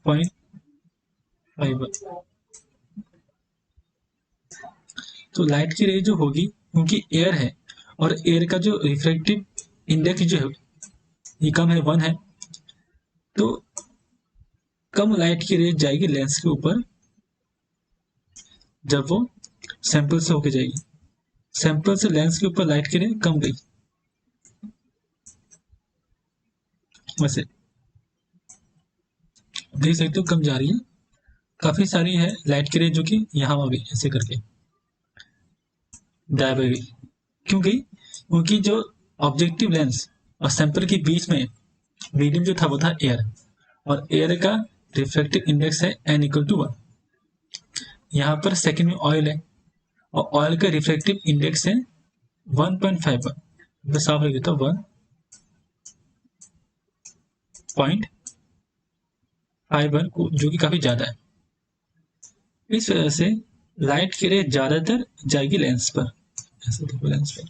1.51। तो लाइट की रे जो होगी, क्योंकि एयर है और एयर का जो रिफ्रैक्टिव इंडेक्स जो है ये कम है, 1 है, तो कम लाइट की रे जाएगी लेंस के ऊपर जब वो सैंपल से होके जाएगी। सैंपल से लेंस के ऊपर लाइट की रे कम गई, वैसे देख सकते हो कम जा रही है, काफी सारी है लाइट की रे जो कि यहाँ आ गई, ऐसे करके गायब हो गई। क्यों गई? क्योंकि जो ऑब्जेक्टिव लेंस और सैंपल के बीच में मीडियम जो था वो था एयर, और एयर का रिफ्रैक्टिव इंडेक्स है n=1। यहाँ पर सेकंड में ऑयल है और ऑयल का रिफ्रैक्टिव इंडेक्स है 1.51। मैं साफ लिख देता हूँ 1.51, जो कि काफी ज्यादा है। इस वजह से लाइट की रे ज्यादातर जाएगी लेंस पर, ऐसे देखो लेंस पर,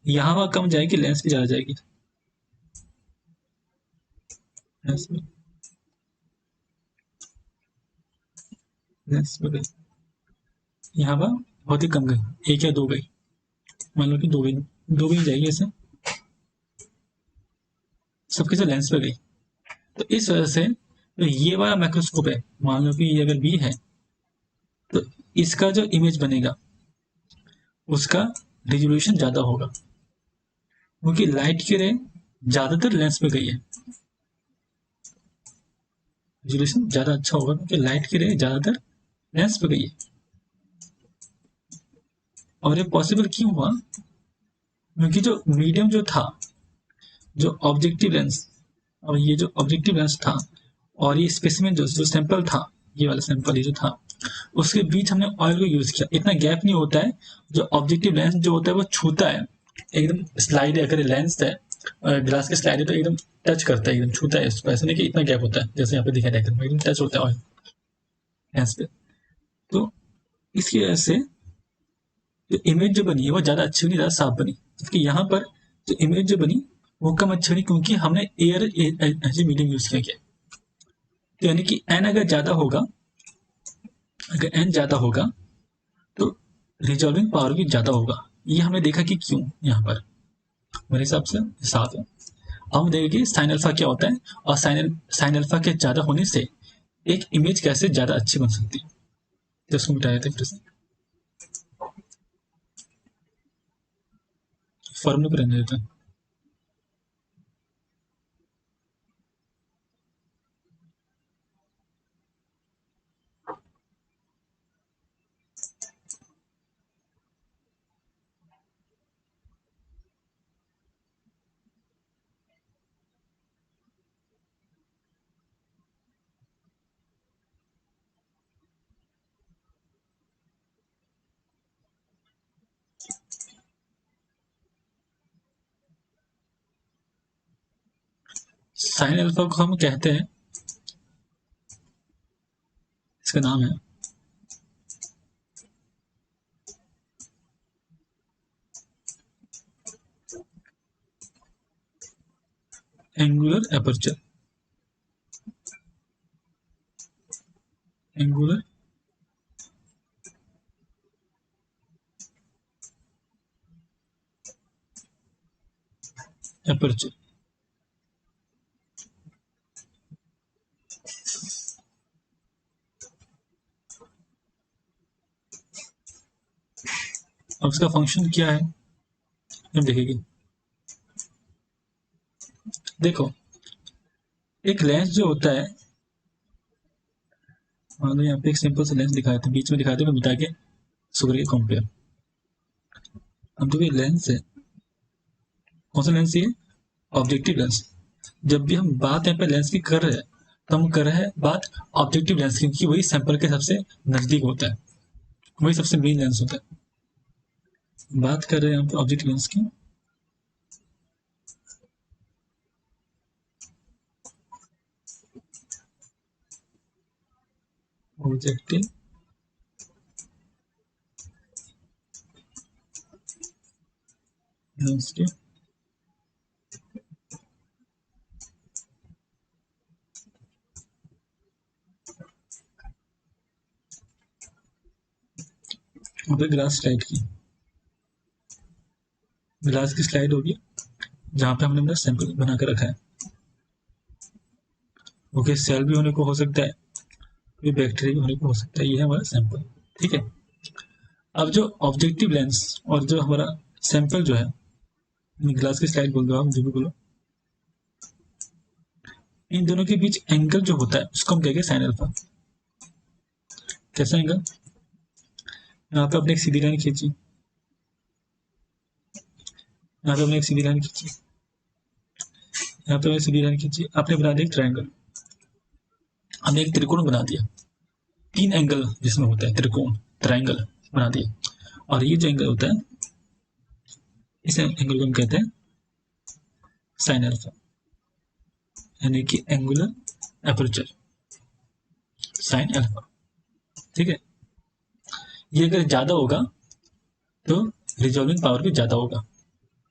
यहाँ वहां कम जाएगी, लेंस पे ज्यादा जाएगी। लेंस पर गई, यहाँ पर बहुत ही कम गई, 1 या 2 गई, मान लो कि 2 गई, 2 गई जाएगी ऐसे, सबके से लेंस पे गई। तो इस वजह से तो ये वाला माइक्रोस्कोप है, मान लो कि ये अगर बी है तो इसका जो इमेज बनेगा उसका रिजोल्यूशन ज्यादा होगा, क्योंकि लाइट की रे ज्यादातर लेंस पे गई है, रिजोल्यूशन ज्यादा अच्छा होगा क्योंकि लाइट की रे ज्यादातर लेंस पे गई है। और ये पॉसिबल क्यों हुआ? क्योंकि जो मीडियम जो था, जो ऑब्जेक्टिव लेंस और ये जो ऑब्जेक्टिव लेंस था और ये स्पेसिमेन जो सैंपल था, ये वाला सैंपल ये जो था, उसके बीच हमने ऑयल को यूज किया। इतना गैप नहीं होता है, जो ऑब्जेक्टिव लेंस जो होता है वो छूता है एकदम, स्लाइड है, अगर लेंस है ग्लास के स्लाइड है तो एकदम टच करता है, एकदम छूता है इसको, ऐसा नहीं कि इतना गैप होता है जैसे यहाँ पे दिखा डायग्राम में, एकदम टच होता है ऑयल लेंस पे। तो इसकी वजह से जो इमेज जो बनी है वो ज्यादा अच्छी बनी, ज्यादा साफ बनी, जबकि यहाँ पर जो इमेज जो बनी वो कम अच्छी बनी, क्योंकि हमने एयर ऐसे मीडियम यूज किया। तो यानी कि एन अगर ज्यादा होगा, अगर एन ज्यादा होगा तो रिजॉल्विंग पावर भी ज्यादा होगा। ये हमने देखा कि क्यों, यहाँ पर मेरे हिसाब से साफ है। अब हम देखेंगे कि साइन अल्फा क्या होता है, और साइन अल्फा के ज्यादा होने से एक इमेज कैसे ज्यादा अच्छी बन सकती है। तो उसको मिटा देते हैं फिर से, फॉर्मूले पर रहने देते हैं। साइन अल्फा को हम कहते हैं, इसका नाम है एंगुलर एपर्चर। Angular aperture. अब इसका फंक्शन क्या है, हम देखेंगे। देखो, एक लेंस जो होता है, मान लो यहाँ पे एक सिंपल सा लेंस दिखाया था, बीच में दिखाते हैं मिटा के शुगर के कंपेयर। अब जो ये लेंस है, कौन सा लेंस ये, ऑब्जेक्टिव लेंस। जब भी हम बात यहाँ पे लेंस की कर रहे हैं तो हम कर रहे हैं बात ऑब्जेक्टिव लेंस की, क्योंकि वही सैंपल के सबसे नजदीक होता है, वही सबसे मेन लेंस होता है। बात कर रहे हैं यहाँ पे ऑब्जेक्टिव लेंस की। ऑब्जेक्टिव लेंस की ग्लास स्लाइड की, ग्लास की स्लाइड होगी जहां पे हमने अपना सैंपल बना कर रखा है। ओके, सेल भी होने को हो सकता है, कोई बैक्टीरिया भी होने को हो सकता है, ये है हमारा सैंपल। ठीक है, अब जो ऑब्जेक्टिव लेंस और जो हमारा सैंपल जो है, ग्लास की स्लाइड बोल दो आप, जो भी बोलो, इन दोनों के बीच एंगल जो होता है उसको हम कहेंगे साइन अल्फा। कैसा एंगल, यहाँ पे अपने एक सीधी लाइन खींची, यहाँ पे हमने एक सीधी लाइन खींची, यहाँ पे सीधी लाइन खींची, आपने बना दिया एक ट्रायंगल, हमने एक त्रिकोण बना दिया। तीन एंगल जिसमें होता है त्रिकोण, ट्रायंगल बना दिया। और ये जो एंगल होता है, इस एंगल को हम कहते हैं साइन अल्फा, यानी कि एंगुलर एपर्चर साइन अल्फा। ठीक है, ये अगर ज्यादा होगा तो रिजॉल्विंग पावर भी ज्यादा होगा,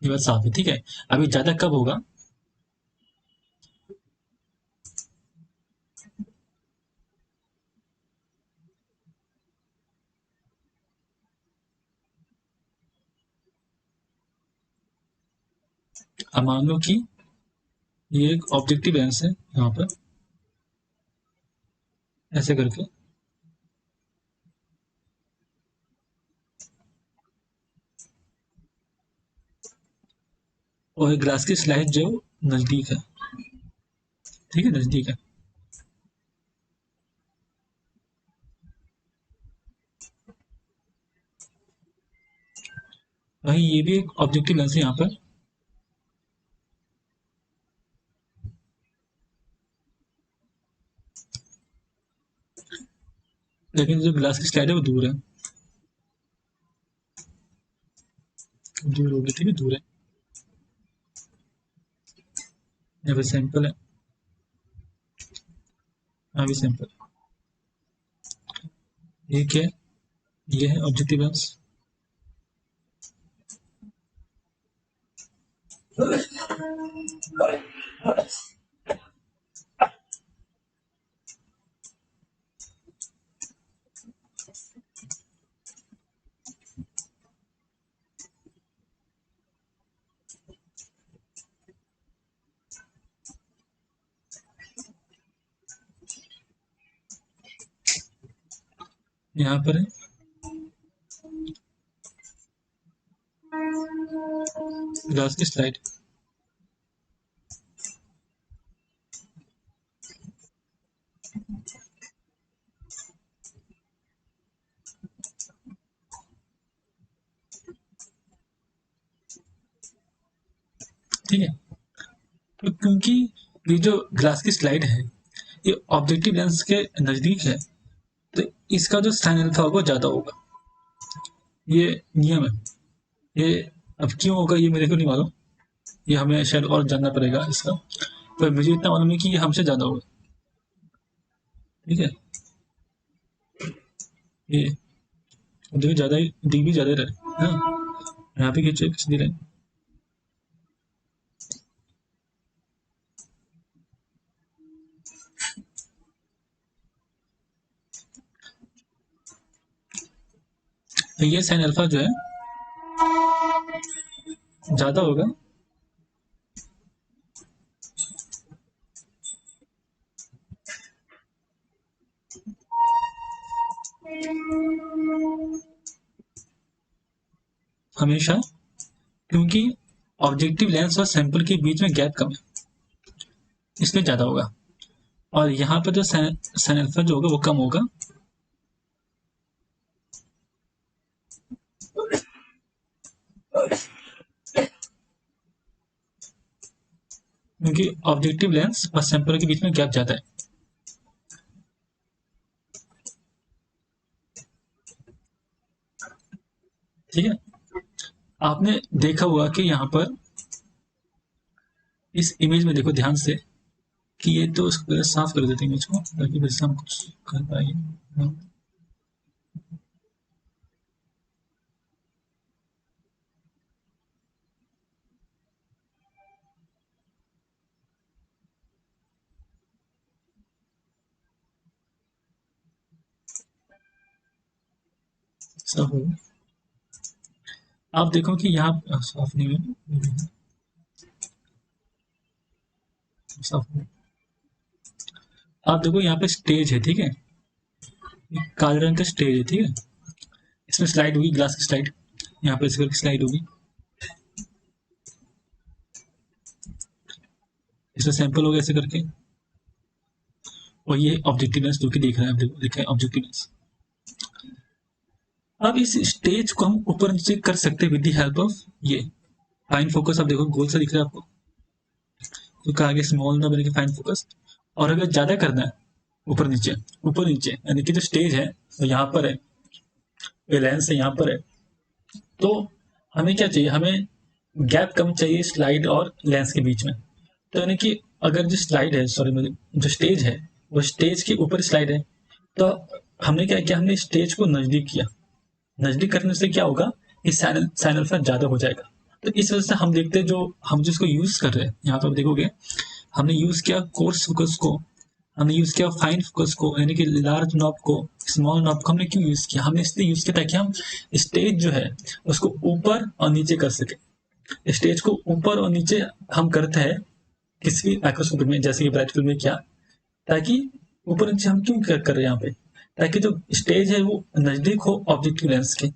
ये बात साफ है। ठीक है, अभी ज्यादा कब होगा, अब मान लो कि ये एक ऑब्जेक्टिव लेंस है यहाँ पर, ऐसे करके, और ग्लास की स्लाइड जो नजदीक है। ठीक है, नजदीक है। वही ये भी एक ऑब्जेक्टिव लेंस है यहाँ पर, लेकिन जो ग्लास की स्लाइड है वो दूर है, दूर होगी, ठीक है, दूर है। यहाँ पे सैंपल है, यहाँ भी सैंपल। ये क्या है? ये है ऑब्जेक्टिव लेंस। यहाँ पर है ग्लास की स्लाइड। ठीक है, तो क्योंकि ये जो ग्लास की स्लाइड है ये ऑब्जेक्टिव लेंस के नजदीक है, तो इसका जो साइन अल्फा होगा ज्यादा होगा। ये नियम है। ये अब क्यों होगा ये मेरे को नहीं मालूम, ये हमें शायद और जानना पड़ेगा इसका, पर मुझे इतना मालूम है कि ये हमसे ज्यादा होगा। ठीक है, ये देखो ज्यादा ही डी भी ज्यादा रहे। हाँ, यहाँ पे खींचे किस दी लाइन। तो ये साइन अल्फा जो है ज्यादा होगा, हमेशा, क्योंकि ऑब्जेक्टिव लेंस और सैंपल के बीच में गैप कम है, इसलिए ज्यादा होगा। और यहाँ पर जो साइन अल्फा जो होगा वो कम होगा, क्योंकि ऑब्जेक्टिव लेंस और सैंपल के बीच में गैप ज्यादा है। ठीक है, आपने देखा हुआ कि यहाँ पर इस इमेज में देखो ध्यान से कि ये तो साफ कर देते हैं इमेज को ताकि वैसे हम कुछ कर पाएंगे। साफ हो, आप देखो कि यहाँ साफ नहीं है, साफ हो। आप देखो यहाँ पे स्टेज है, ठीक है, काले रंग का स्टेज है, ठीक है, इसमें स्लाइड होगी, ग्लास की स्लाइड, यहाँ पे इस करके स्लाइड होगी, इसमें सैंपल होगा ऐसे करके, और ये ऑब्जेक्टिव लेंस जो कि देख रहे हैं, आप देखो लिखा है ऑब्जेक्टिव लेंस। अब इस स्टेज को हम ऊपर नीचे कर सकते हैं विद द हेल्प ऑफ ये फाइन फोकस। आप देखो गोल सा दिख रहा है आपको, तो कहा गया स्मॉल ना बने फाइन फोकस। और अगर ज्यादा करना है ऊपर नीचे यानी कि जो स्टेज है वो यहाँ पर है, ये लेंस है यहाँ पर है, तो हमें क्या चाहिए, हमें गैप कम चाहिए स्लाइड और लेंस के बीच में। तो यानी कि अगर जो स्लाइड है, सॉरी, जो स्टेज है वो स्टेज के ऊपर स्लाइड है, तो हमने क्या किया, हमने स्टेज को नजदीक किया। नजदीक करने से क्या होगा, कि साइन अल्फा ज्यादा हो जाएगा। तो इस वजह से हम देखते हैं, जो हम जिसको यूज कर रहे हैं यहाँ पर देखोगे, हमने यूज किया कोर्स फोकस को, हमने यूज किया फाइन फोकस को, यानी कि लार्ज नॉब को, स्मॉल नॉब को। हमने क्यों यूज किया, हमने इसलिए यूज किया ताकि हम स्टेज जो है उसको ऊपर और नीचे कर सके। स्टेज को ऊपर और नीचे हम करते हैं किसी भी माइक्रोस्कोप में, जैसे कि ब्राइट फील्ड में किया, ताकि ऊपर नीचे हम क्यों कर रहे हैं यहाँ पे, ताकि जो स्टेज है वो नजदीक हो ऑब्जेक्टिव लेंस के।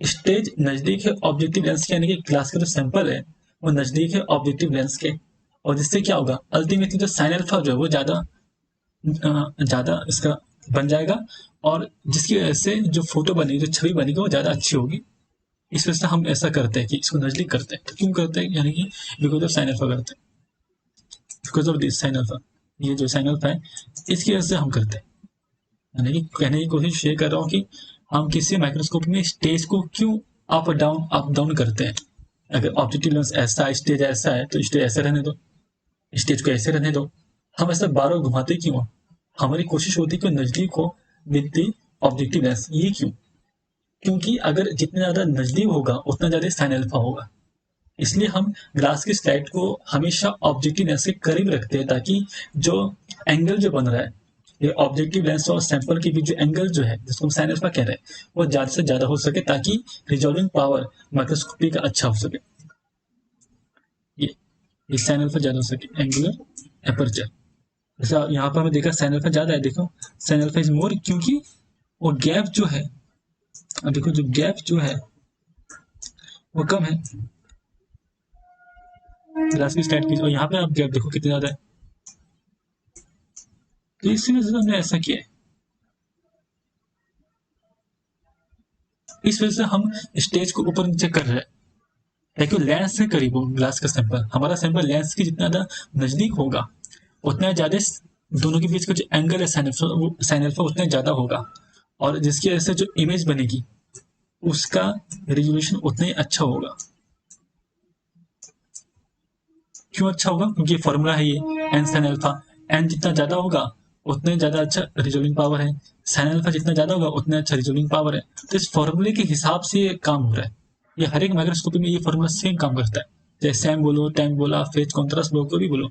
स्टेज नजदीक है ऑब्जेक्टिव लेंस के, यानी कि ग्लास का जो सैंपल है वो नजदीक है ऑब्जेक्टिव लेंस के, और जिससे क्या होगा, अल्टीमेटली जो साइन अल्फा जो है वो ज्यादा इसका बन जाएगा, और जिसकी वजह से जो फोटो बनेगी, जो छवि बनेगी वो ज्यादा अच्छी होगी। इस वजह से हम ऐसा करते हैं कि इसको नजदीक करते हैं। तो क्यों करते हैं, यानी कि बिकॉज ऑफ साइन अल्फा करते हैं, because of this sine alpha, ये जो साइन अल्फा है इसकी वजह से हम करते हैं। यानी कि कहने की कोशिश ये कर रहा हूँ कि हम किसी माइक्रोस्कोप में स्टेज को क्यों अप डाउन करते हैं। अगर ऑब्जेक्टिव लेंस ऐसा, स्टेज ऐसा है, तो स्टेज ऐसे रहने दो, स्टेज को ऐसे रहने दो। हम ऐसा बार बार घुमाते क्यों? हमारी कोशिश होती है कि नजदीक हो विद द ऑब्जेक्टिव लेंस। ये क्यों? क्योंकि अगर जितना ज्यादा नजदीक होगा उतना ज्यादा साइन अल्फा होगा। इसलिए हम ग्लास की स्लाइड को हमेशा ऑब्जेक्टिव लेंस के करीब रखते हैं, ताकि जो एंगल जो बन रहा है, ये ऑब्जेक्टिव लेंस और सैंपल के बीच जो एंगल जो है, जिसको हम साइन अल्फा कह रहे हैं, वो ज्यादा से ज्यादा हो सके, ताकि रिजॉल्विंग पावर माइक्रोस्कोपी का अच्छा हो सके। ये साइन अल्फा ज्यादा हो सके, एंगुलर एपर्चर। जैसा यहाँ पर हमें देखा साइन अल्फा ज्यादा है, देखो साइन अल्फा इज मोर, क्योंकि वो गैप जो है, देखो जो गैप जो है वो कम है ग्लास की स्लाइड की, और यहाँ पे आप गैप देखो कितनी ज्यादा है। तो इसी वजह से हमने ऐसा किया है। इस वजह से हम स्टेज को ऊपर नीचे कर रहे हैं, ताकि लेंस से करीब हो ग्लास का सैंपल। हमारा सैंपल लेंस के जितना ज्यादा नजदीक होगा उतना ज्यादा दोनों के बीच का जो एंगल है साइन अल्फा उतना ज्यादा होगा, और जिसकी वजह से जो इमेज बनेगी उसका रेजोल्यूशन उतना ही अच्छा होगा। क्यों अच्छा होगा? क्योंकि फॉर्मूला है ये एन साइन अल्फा। एन जितना ज्यादा होगा उतने ज्यादा अच्छा रिजोल्विंग पावर है, साइन अल्फा जितना ज्यादा होगा उतना अच्छा रिजोल्विंग पावर है। तो इस फॉर्मूले के हिसाब से ये काम हो रहा है। ये हर एक माइक्रोस्कोपी में ये फॉर्मूला सेम काम करता है, चाहे सैम बोलो, टैंक बोला, फेज कॉन्ट्रास्ट बोलो, कोई भी बोलो,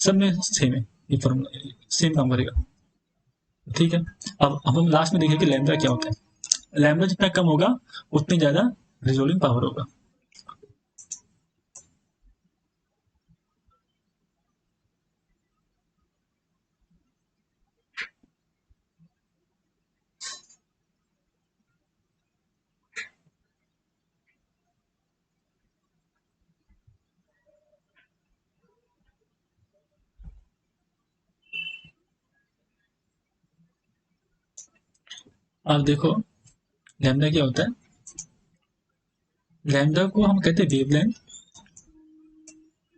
सब में सेम है। ये फॉर्मूला सेम काम करेगा। ठीक है, अब हम लास्ट में देखें कि लैम्डा क्या होता है। लैम्डा जितना कम होगा उतनी ज्यादा रिजोल्विंग पावर होगा। अब देखो लैम्डा क्या होता है। लैम्डा को हम कहते हैं वेवलेंथ।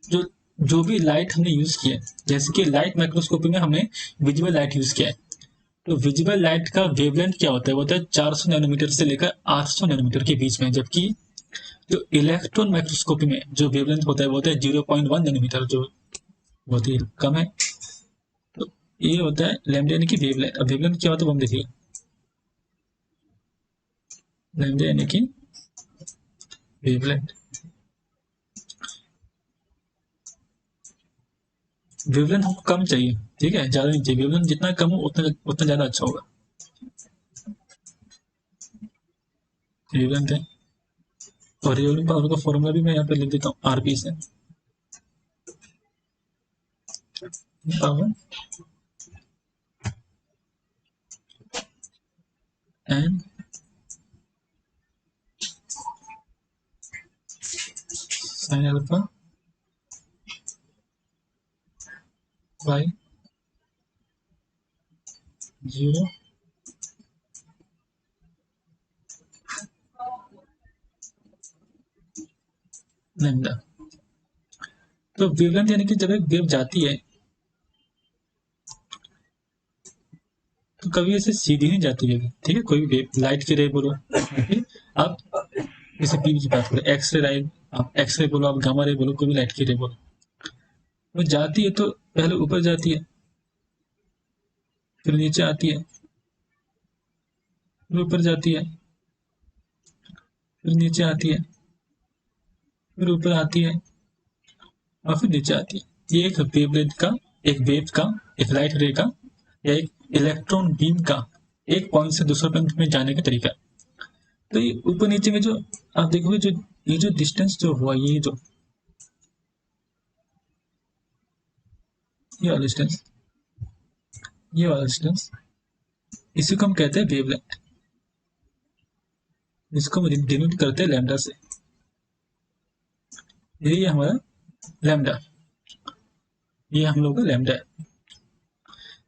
जो जो भी लाइट हमने यूज किया है, जैसे कि लाइट माइक्रोस्कोपी में हमने विजिबल लाइट यूज किया है, तो विजिबल लाइट का वेवलेंथ क्या होता है? वो होता है 400 नैनोमीटर से लेकर 800 नैनोमीटर के बीच में। जबकि जो इलेक्ट्रॉन माइक्रोस्कोपी में जो वेवलेंथ होता है वो होता है 0.1 नैनोमीटर, जो बहुत ही कम है। तो ये होता है लैम्डा यानी कि वेवलेंथ। अब वेवलेंथ क्या होता है वो हम देखिए। लैम्डा यानी कि वेवलेंथ। वेवलेंथ हमको कम चाहिए, ठीक है, ज्यादा नहीं चाहिए। वेवलेंथ जितना कम हो उतना उतना ज्यादा अच्छा होगा। वेवलेंथ है, और रिजोल्विंग पावर का फॉर्मूला भी मैं यहाँ पे लिख देता हूँ, आरपी से। Power and sign alpha by 0 lambda. तो वेवलेंथ यानी कि जब एक वेव जाती है तो कभी ऐसे सीधी नहीं जाती वेव, ठीक है। कोई भी वेव, लाइट की रे बोलो, आप जैसे पी की बात करें, एक्सरे लाइट, आप एक्सरे बोलो, आप गामा रे बोलो, कोई भी लाइट की रे बोलो, वो जाती है तो पहले ऊपर जाती है, फिर नीचे आती है, फिर ऊपर जाती है, फिर नीचे आती है, फिर ऊपर आती है, और फिर नीचे आती है। ये एक वेवलेंथ का, एक वेव का, एक लाइट रे का, या एक इलेक्ट्रॉन बीम का एक पॉइंट से दूसरे पॉइंट में जाने का तरीका। तो ये ऊपर नीचे में जो आप देखोगे, जो ये जो डिस्टेंस जो हुआ, ये वाला डिस्टेंस, ये वाला डिस्टेंस, इसी को हम कहते हैं वेवलेंथ, जिसको हम डिनोट करते हैं लैम्डा से। ये हमारा लैम्डा, ये हम लोग का लैम्डा है।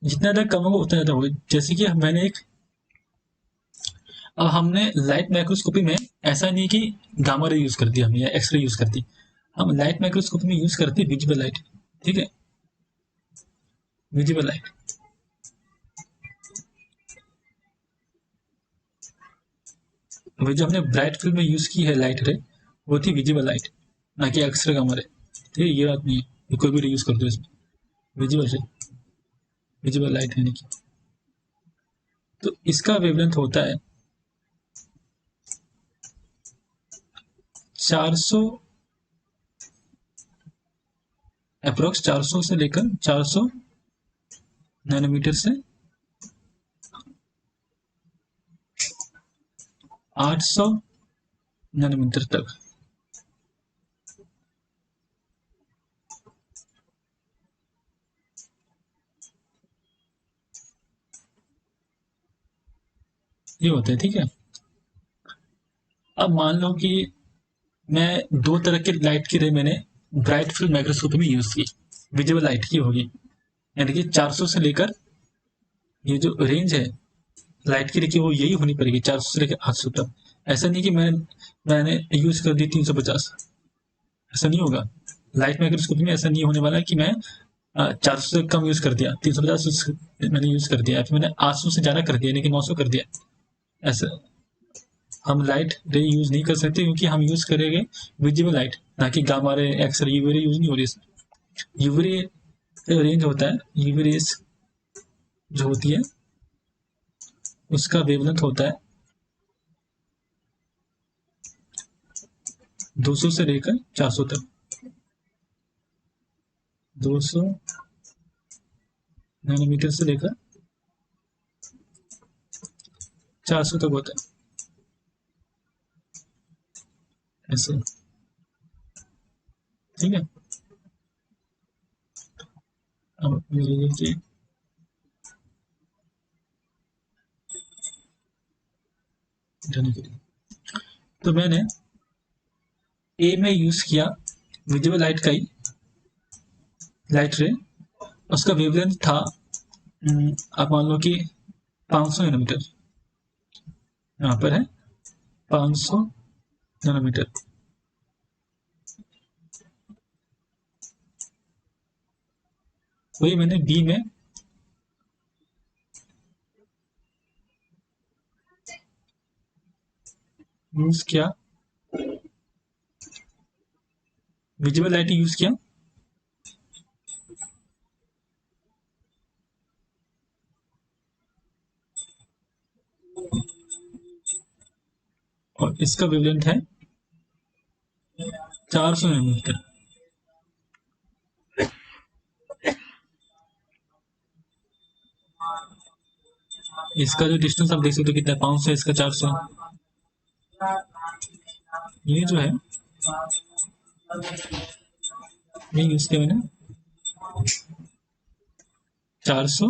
जितना ज्यादा कम होगा उतना ज्यादा होगा। जैसे कि मैंने एक, अब हमने लाइट माइक्रोस्कोपी में ऐसा नहीं कि गामा रे यूज कर दी हमने या एक्सरे यूज कर दी। हम लाइट माइक्रोस्कोपी में यूज करते हैं विजिबल लाइट, ठीक है, विजिबल लाइट। वही जो हमने ब्राइट फील्ड में यूज की है लाइट रे, वो थी विजिबल लाइट, ना कि एक्सरे गामा रे। ठीक है, ये बात नहीं है, ये कोई भी यूज कर दो इसमें, विजिबल रे, विजिबल लाइट है नहीं की। तो इसका वेवलेंथ होता है 400 अप्रोक्स 400 से लेकर 400 नैनोमीटर से 800 नैनोमीटर तक। ये होता है, ठीक है। अब मान लो कि मैं दो तरह के लाइट की रे मैंने ब्राइट फील्ड माइक्रोस्कोपी में यूज की, विजिबल लाइट की होगी, यानी कि 400 से लेकर, ये जो रेंज है लाइट की देखिए वो यही होनी पड़ेगी 400 से लेकर 800 तक। ऐसा नहीं कि मैंने यूज कर दी 350, ऐसा नहीं होगा। लाइट माइक्रोस्कोपी में ऐसा नहीं होने वाला है कि मैं 400 से कम यूज कर दिया, 350 मैंने यूज कर दिया, फिर मैंने 800 से ज्यादा कर दिया, यानी कि 900 कर दिया। ऐसा हम लाइट रे यूज नहीं कर सकते, क्योंकि हम यूज करेंगे विजिबल लाइट, ना कि gamma ray, X ray, UV ray use नहीं हो रही। यूवी रे रेंज होता है, यूवी रेस जो होती है उसका वेवलेंथ होता है 200 से लेकर 400 तक। 200 नैनोमीटर से लेकर 400 तक होता है, ऐसे, ठीक है। अब लीजिए, तो मैंने ए में यूज किया विजिबल लाइट का ही, लाइट रे, उसका वेवलेंथ था आप मान लो कि 500 नैनोमीटर, यहाँ पर है 500 नैनोमीटर। वही मैंने बी में यूज किया, विजिबल लाइट यूज किया, और इसका वेवलेंथ है 400 नैनोमीटर। इसका जो डिस्टेंस आप देख सकते हो कितना है, 500, इसका 400। ये जो है ये यूज किया मैंने 400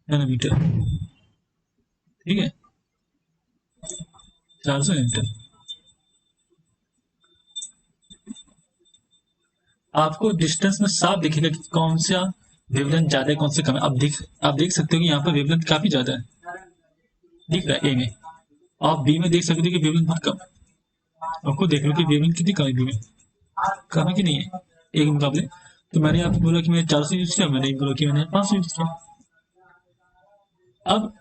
नैनोमीटर, ठीक है, 400 नैनोमीटर। आपको डिस्टेंस में साफ दिखेगा कि कौन सा वेवलेंथ ज्यादा है, कौन सा कम है। आप देख सकते हो कि यहाँ पर वेवलेंथ काफी ज्यादा है, दिख रहा है ए में। आप बी में देख सकते हो कि वेवलेंथ बहुत कम है। आपको देख लो कि वेवलेंथ कितनी कम है बी में, कम है कि नहीं है ए के मुकाबले। तो मैंने आपको बोला कि मैंने 400 यूज किया, मैंने बोला कि मैंने 500 यूज किया। अब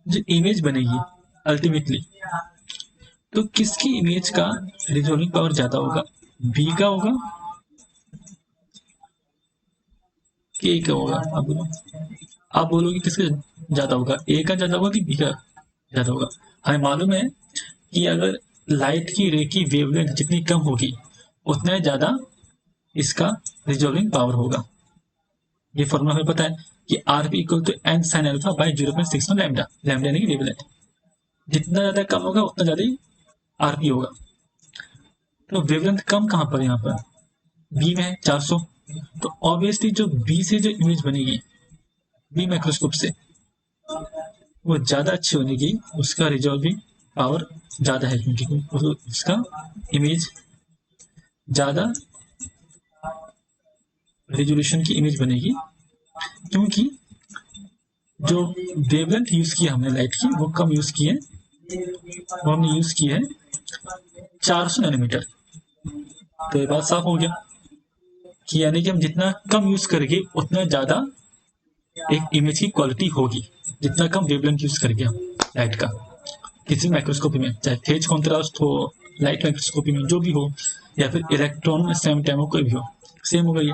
जो इमेज बनेगी अल्टीमेटली, तो किसकी इमेज का रिजोल्विंग पावर ज्यादा होगा, बी का होगा कि ए का होगा। आप बोलोगे किसका ज्यादा होगा, ए का ज्यादा होगा कि बी का ज्यादा होगा। हमें मालूम है कि अगर लाइट की रे की वेवलेंथ जितनी कम होगी उतना ही ज्यादा इसका रिजोल्विंग पावर होगा। ये फॉर्मूला हमें पता है कि R P equal to n sine alpha by 0.61 lambda, lambda यानी कि वेवलेंथ। जितना ज्यादा कम होगा उतना ज्यादा ही आरपी होगा। तो वेवलेंथ कम कहां पर, यहाँ पर बी में है 400, तो ऑब्वियसली जो बी से जो इमेज बनेगी बी माइक्रोस्कोप से, वो ज्यादा अच्छी होने की, उसका रिजॉल्विंग पावर ज्यादा है, क्योंकि उसका इमेज ज्यादा रेजोल्यूशन की इमेज बनेगी। क्योंकि जो वेवलेंथ यूज की हमने लाइट की वो कम यूज की है, वो हमने यूज की है 400 नैनोमीटर। तो ये बात साफ हो गया कि यानी कि हम जितना कम यूज करेंगे उतना ज्यादा एक इमेज की क्वालिटी होगी, जितना कम वेवलेंथ यूज करेंगे हम लाइट का। किसी माइक्रोस्कोपी में, चाहे फेज कॉन्ट्रास्ट हो, लाइट माइक्रोस्कोपी में जो भी हो, या फिर इलेक्ट्रॉन सेम टाइम कोई भी हो, सेम होगा ये।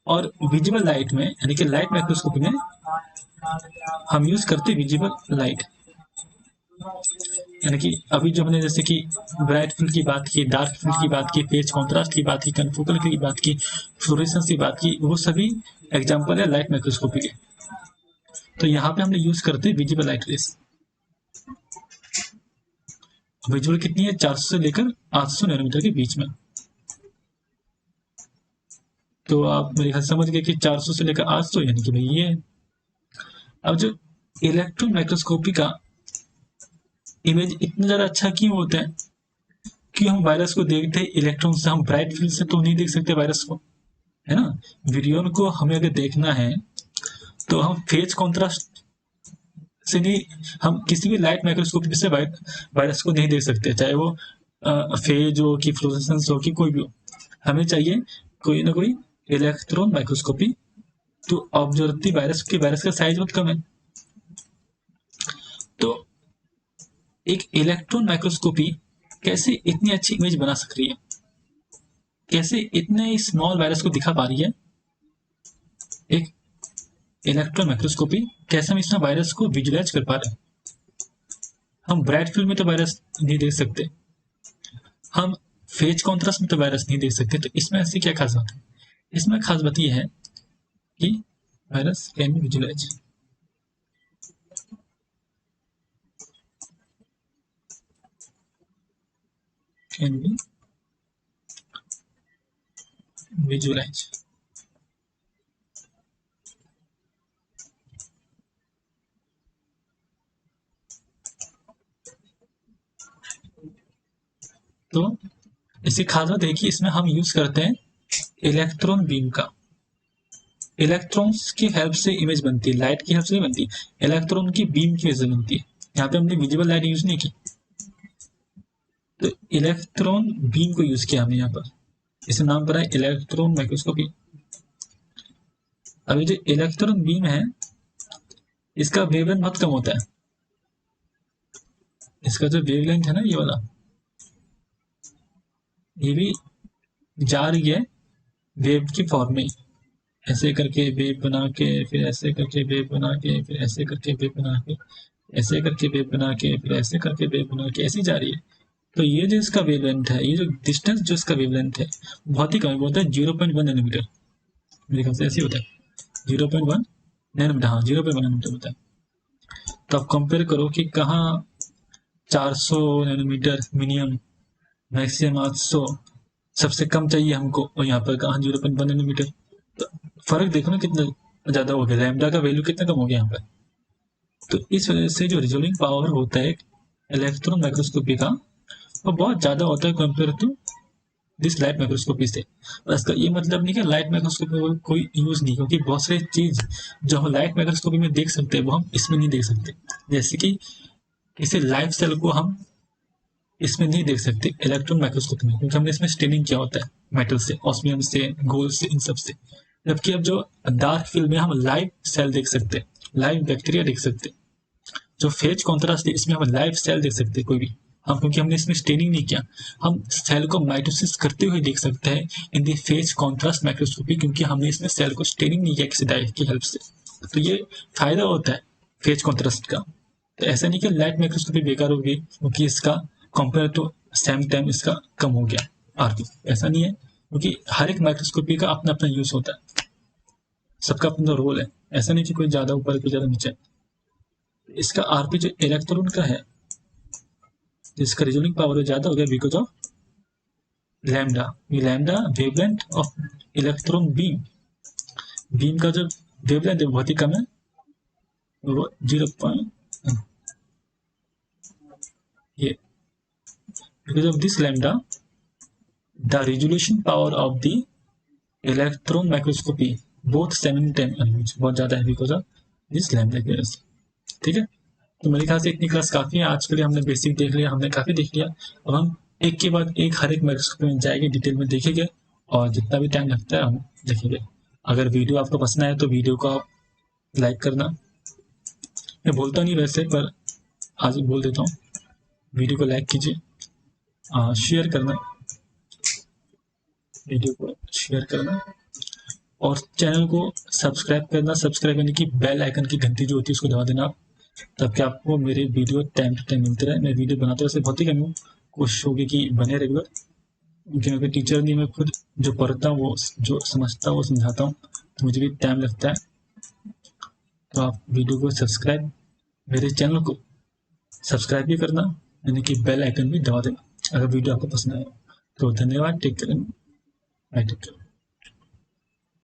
और विजिबल लाइट में यानी कि लाइट माइक्रोस्कोपी में हम यूज करते विजिबल लाइट, यानी कि अभी जो हमने जैसे कि ब्राइट फील्ड की बात की, डार्क फील्ड की बात की, फेज कॉन्ट्रास्ट की बात की, कन्फोकल की बात की, फ्लोरेसेंस की बात की, वो सभी एग्जांपल है लाइट माइक्रोस्कोपी के। तो यहाँ पे हमने यूज करते हैं विजिबल लाइट रेस। विजुअल कितनी है, 400 से लेकर 800 नैनोमीटर के बीच में। तो आप मेरे ख्याल समझ गए कि 400 से लेकर 800 यानी कि भाई ये है। अब जो इलेक्ट्रॉन माइक्रोस्कोपी का इमेज इतना ज्यादा अच्छा क्यों होता है कि हम वायरस को देखते हैं इलेक्ट्रॉन से, हम ब्राइट फील्ड से तो नहीं देख सकते वायरस को, है ना। विरियन को हमें अगर देखना है तो हम फेज कॉन्ट्रास्ट से नहीं, हम किसी भी लाइट माइक्रोस्कोपी से वायरस को नहीं देख सकते, चाहे वो फेज हो कि फ्लोरेसेंस हो कि कोई भी हो। हमें चाहिए कोई ना कोई electron microscopy to observe the virus, की वायरस का साइज बहुत कम है। तो एक इलेक्ट्रॉन माइक्रोस्कोपी कैसे इतनी अच्छी इमेज बना सक रही है, कैसे इतने स्मॉल वायरस को दिखा पा रही है। एक इलेक्ट्रॉन माइक्रोस्कोपी कैसे हम इसमें वायरस को विजुलाइज कर पा रहे हैं। हम ब्राइट फील्ड में तो वायरस नहीं देख सकते, हम फेज कॉन्ट्रास्ट में तो वायरस नहीं देख सकते। तो इसमें ऐसी क्या खास बात है, इसमें खास बात यह है कि virus can be visualise, can be visualise. तो इसकी खास बात है कि इसमें हम यूज करते हैं इलेक्ट्रॉन बीम का। इलेक्ट्रॉन्स की हेल्प से इमेज बनती है, लाइट की हेल्प से नहीं बनती, इलेक्ट्रॉन की बीम की वजह से बनती है। यहाँ पे हमने विजिबल लाइट यूज नहीं की, तो इलेक्ट्रॉन बीम को यूज किया हमने यहाँ पर, इसे नाम पड़ा है इलेक्ट्रॉन माइक्रोस्कोपी। अभी जो इलेक्ट्रॉन बीम है इसका वेवलेंथ बहुत कम होता है, इसका जो वेवलेंथ है ना ये वाला, ये भी जा रही है वेव की फॉर्म में, ऐसे करके वेव बना के, फिर ऐसे करके वेव बना के, फिर ऐसे करके वेव बना के, ऐसे करके वेव बना के, फिर ऐसे करके वेव बना के, ऐसी जा रही है। तो ये जो इसका वेवलेंथ है, ये जो डिस्टेंस जो इसका वेवलेंथ है बहुत ही कम होता है, 0.1 नैनोमीटर। मेरे ख्याल से ऐसे होता है 0.1 नैनोमीटर, हाँ 0.1 नैनोमीटर होता है। तो आप कंपेयर करो कि कहाँ 400 नैनोमीटर मिनिमम, मैक्सिमम 800, सबसे कम चाहिए हमको, और यहाँ पर कहाँ 0.1 नैनोमीटर। तो फर्क देखो ना कितना ज्यादा हो गया, लैम्डा का वैल्यू कितना कम हो गया यहाँ पर। तो इस वजह से जो रिजोल्विंग पावर होता है इलेक्ट्रॉन माइक्रोस्कोपी का वो बहुत ज्यादा होता है compare to this light microscopy से। और इसका ये मतलब नहीं कि लाइट माइक्रोस्कोपी में कोई यूज नहीं, क्योंकि बहुत सारी चीज जो हम लाइट माइक्रोस्कोपी में देख सकते हैं वो हम इसमें नहीं देख सकते। जैसे कि किसी लाइव सेल को हम इसमें नहीं देख सकते इलेक्ट्रॉन माइक्रोस्कोपी में, क्योंकि हमने इसमें स्टेनिंग किया होता है मेटल से, ऑस्मियम से, गोल्ड से, इन सब से। जबकि अब जो डार्क फील्ड में हम लाइव सेल देख सकते हैं, लाइव बैक्टीरिया देख सकते हैं। जो फेज कॉन्ट्रास्ट है इसमें हम लाइव सेल देख सकते हैं कोई भी, हम क्योंकि हमने इसमें स्टेनिंग नहीं किया, हम सेल को माइटोसिस करते हुए देख सकते हैं इन दी फेज कॉन्ट्रास्ट माइक्रोस्कोपी, क्योंकि हमने इसमें सेल को स्टेनिंग नहीं किया किसी डाई की हेल्प से। तो ये फायदा होता है फेज कॉन्ट्रास्ट का। तो ऐसा नहीं कि लाइट माइक्रोस्कोपी बेकार होगी क्योंकि इसका कंपेयर टू सेम टाइम इसका कम हो गया आरपी, ऐसा नहीं है, क्योंकि हर एक माइक्रोस्कोपी का अपना अपना यूज होता है, सबका अपना रोल है। ऐसा नहीं कि कोई ज्यादा ऊपर कोई ज्यादा नीचे। इसका आरपी जो इलेक्ट्रॉन का है जिसका रिजोल्विंग पावर ज्यादा हो गया बिकॉज ऑफ लैम्डा। ये lambda wavelength of electron beam, beam का जो वेवलेंथ है बहुत ही कम है, वो 0. ये because of this lambda the resolution power of the electron microscopy both same time बहुत ज्यादा है because of this lambda की वजह से। ठीक है, तो मेरे ख्याल से इतनी क्लास काफी है आज के लिए, हमने बेसिक देख लिया, हमने काफी देख लिया। अब हम एक के बाद एक हर एक माइक्रोस्कोपी में जाएंगे, डिटेल में देखेंगे, और जितना भी टाइम लगता है हम देखेंगे। अगर वीडियो आपको पसंद आए तो वीडियो को आप लाइक करना, मैं बोलता नहीं वैसे पर आज बोल देता हूँ, वीडियो को लाइक कीजिए, शेयर करना, वीडियो को शेयर करना और चैनल को सब्सक्राइब करना। सब्सक्राइब करने की बेल आइकन की घंटी जो होती है उसको दबा देना आप, ताकि आपको मेरे वीडियो टाइम टू टाइम मिलते रहे। मैं वीडियो बनाते वैसे बहुत ही कम हूँ, कोशिश होगी कि बने रेगुलर, क्योंकि मैं टीचर नहीं, मैं खुद जो पढ़ता हूँ वो जो समझता हूँ वो समझाता हूँ, तो मुझे भी टाइम लगता है। तो आप वीडियो को सब्सक्राइब, मेरे चैनल को सब्सक्राइब भी करना, यानी कि बेल आइकन भी दबा देना अगर वीडियो आपको पसंद आए। तो धन्यवाद, take care, bye, take care.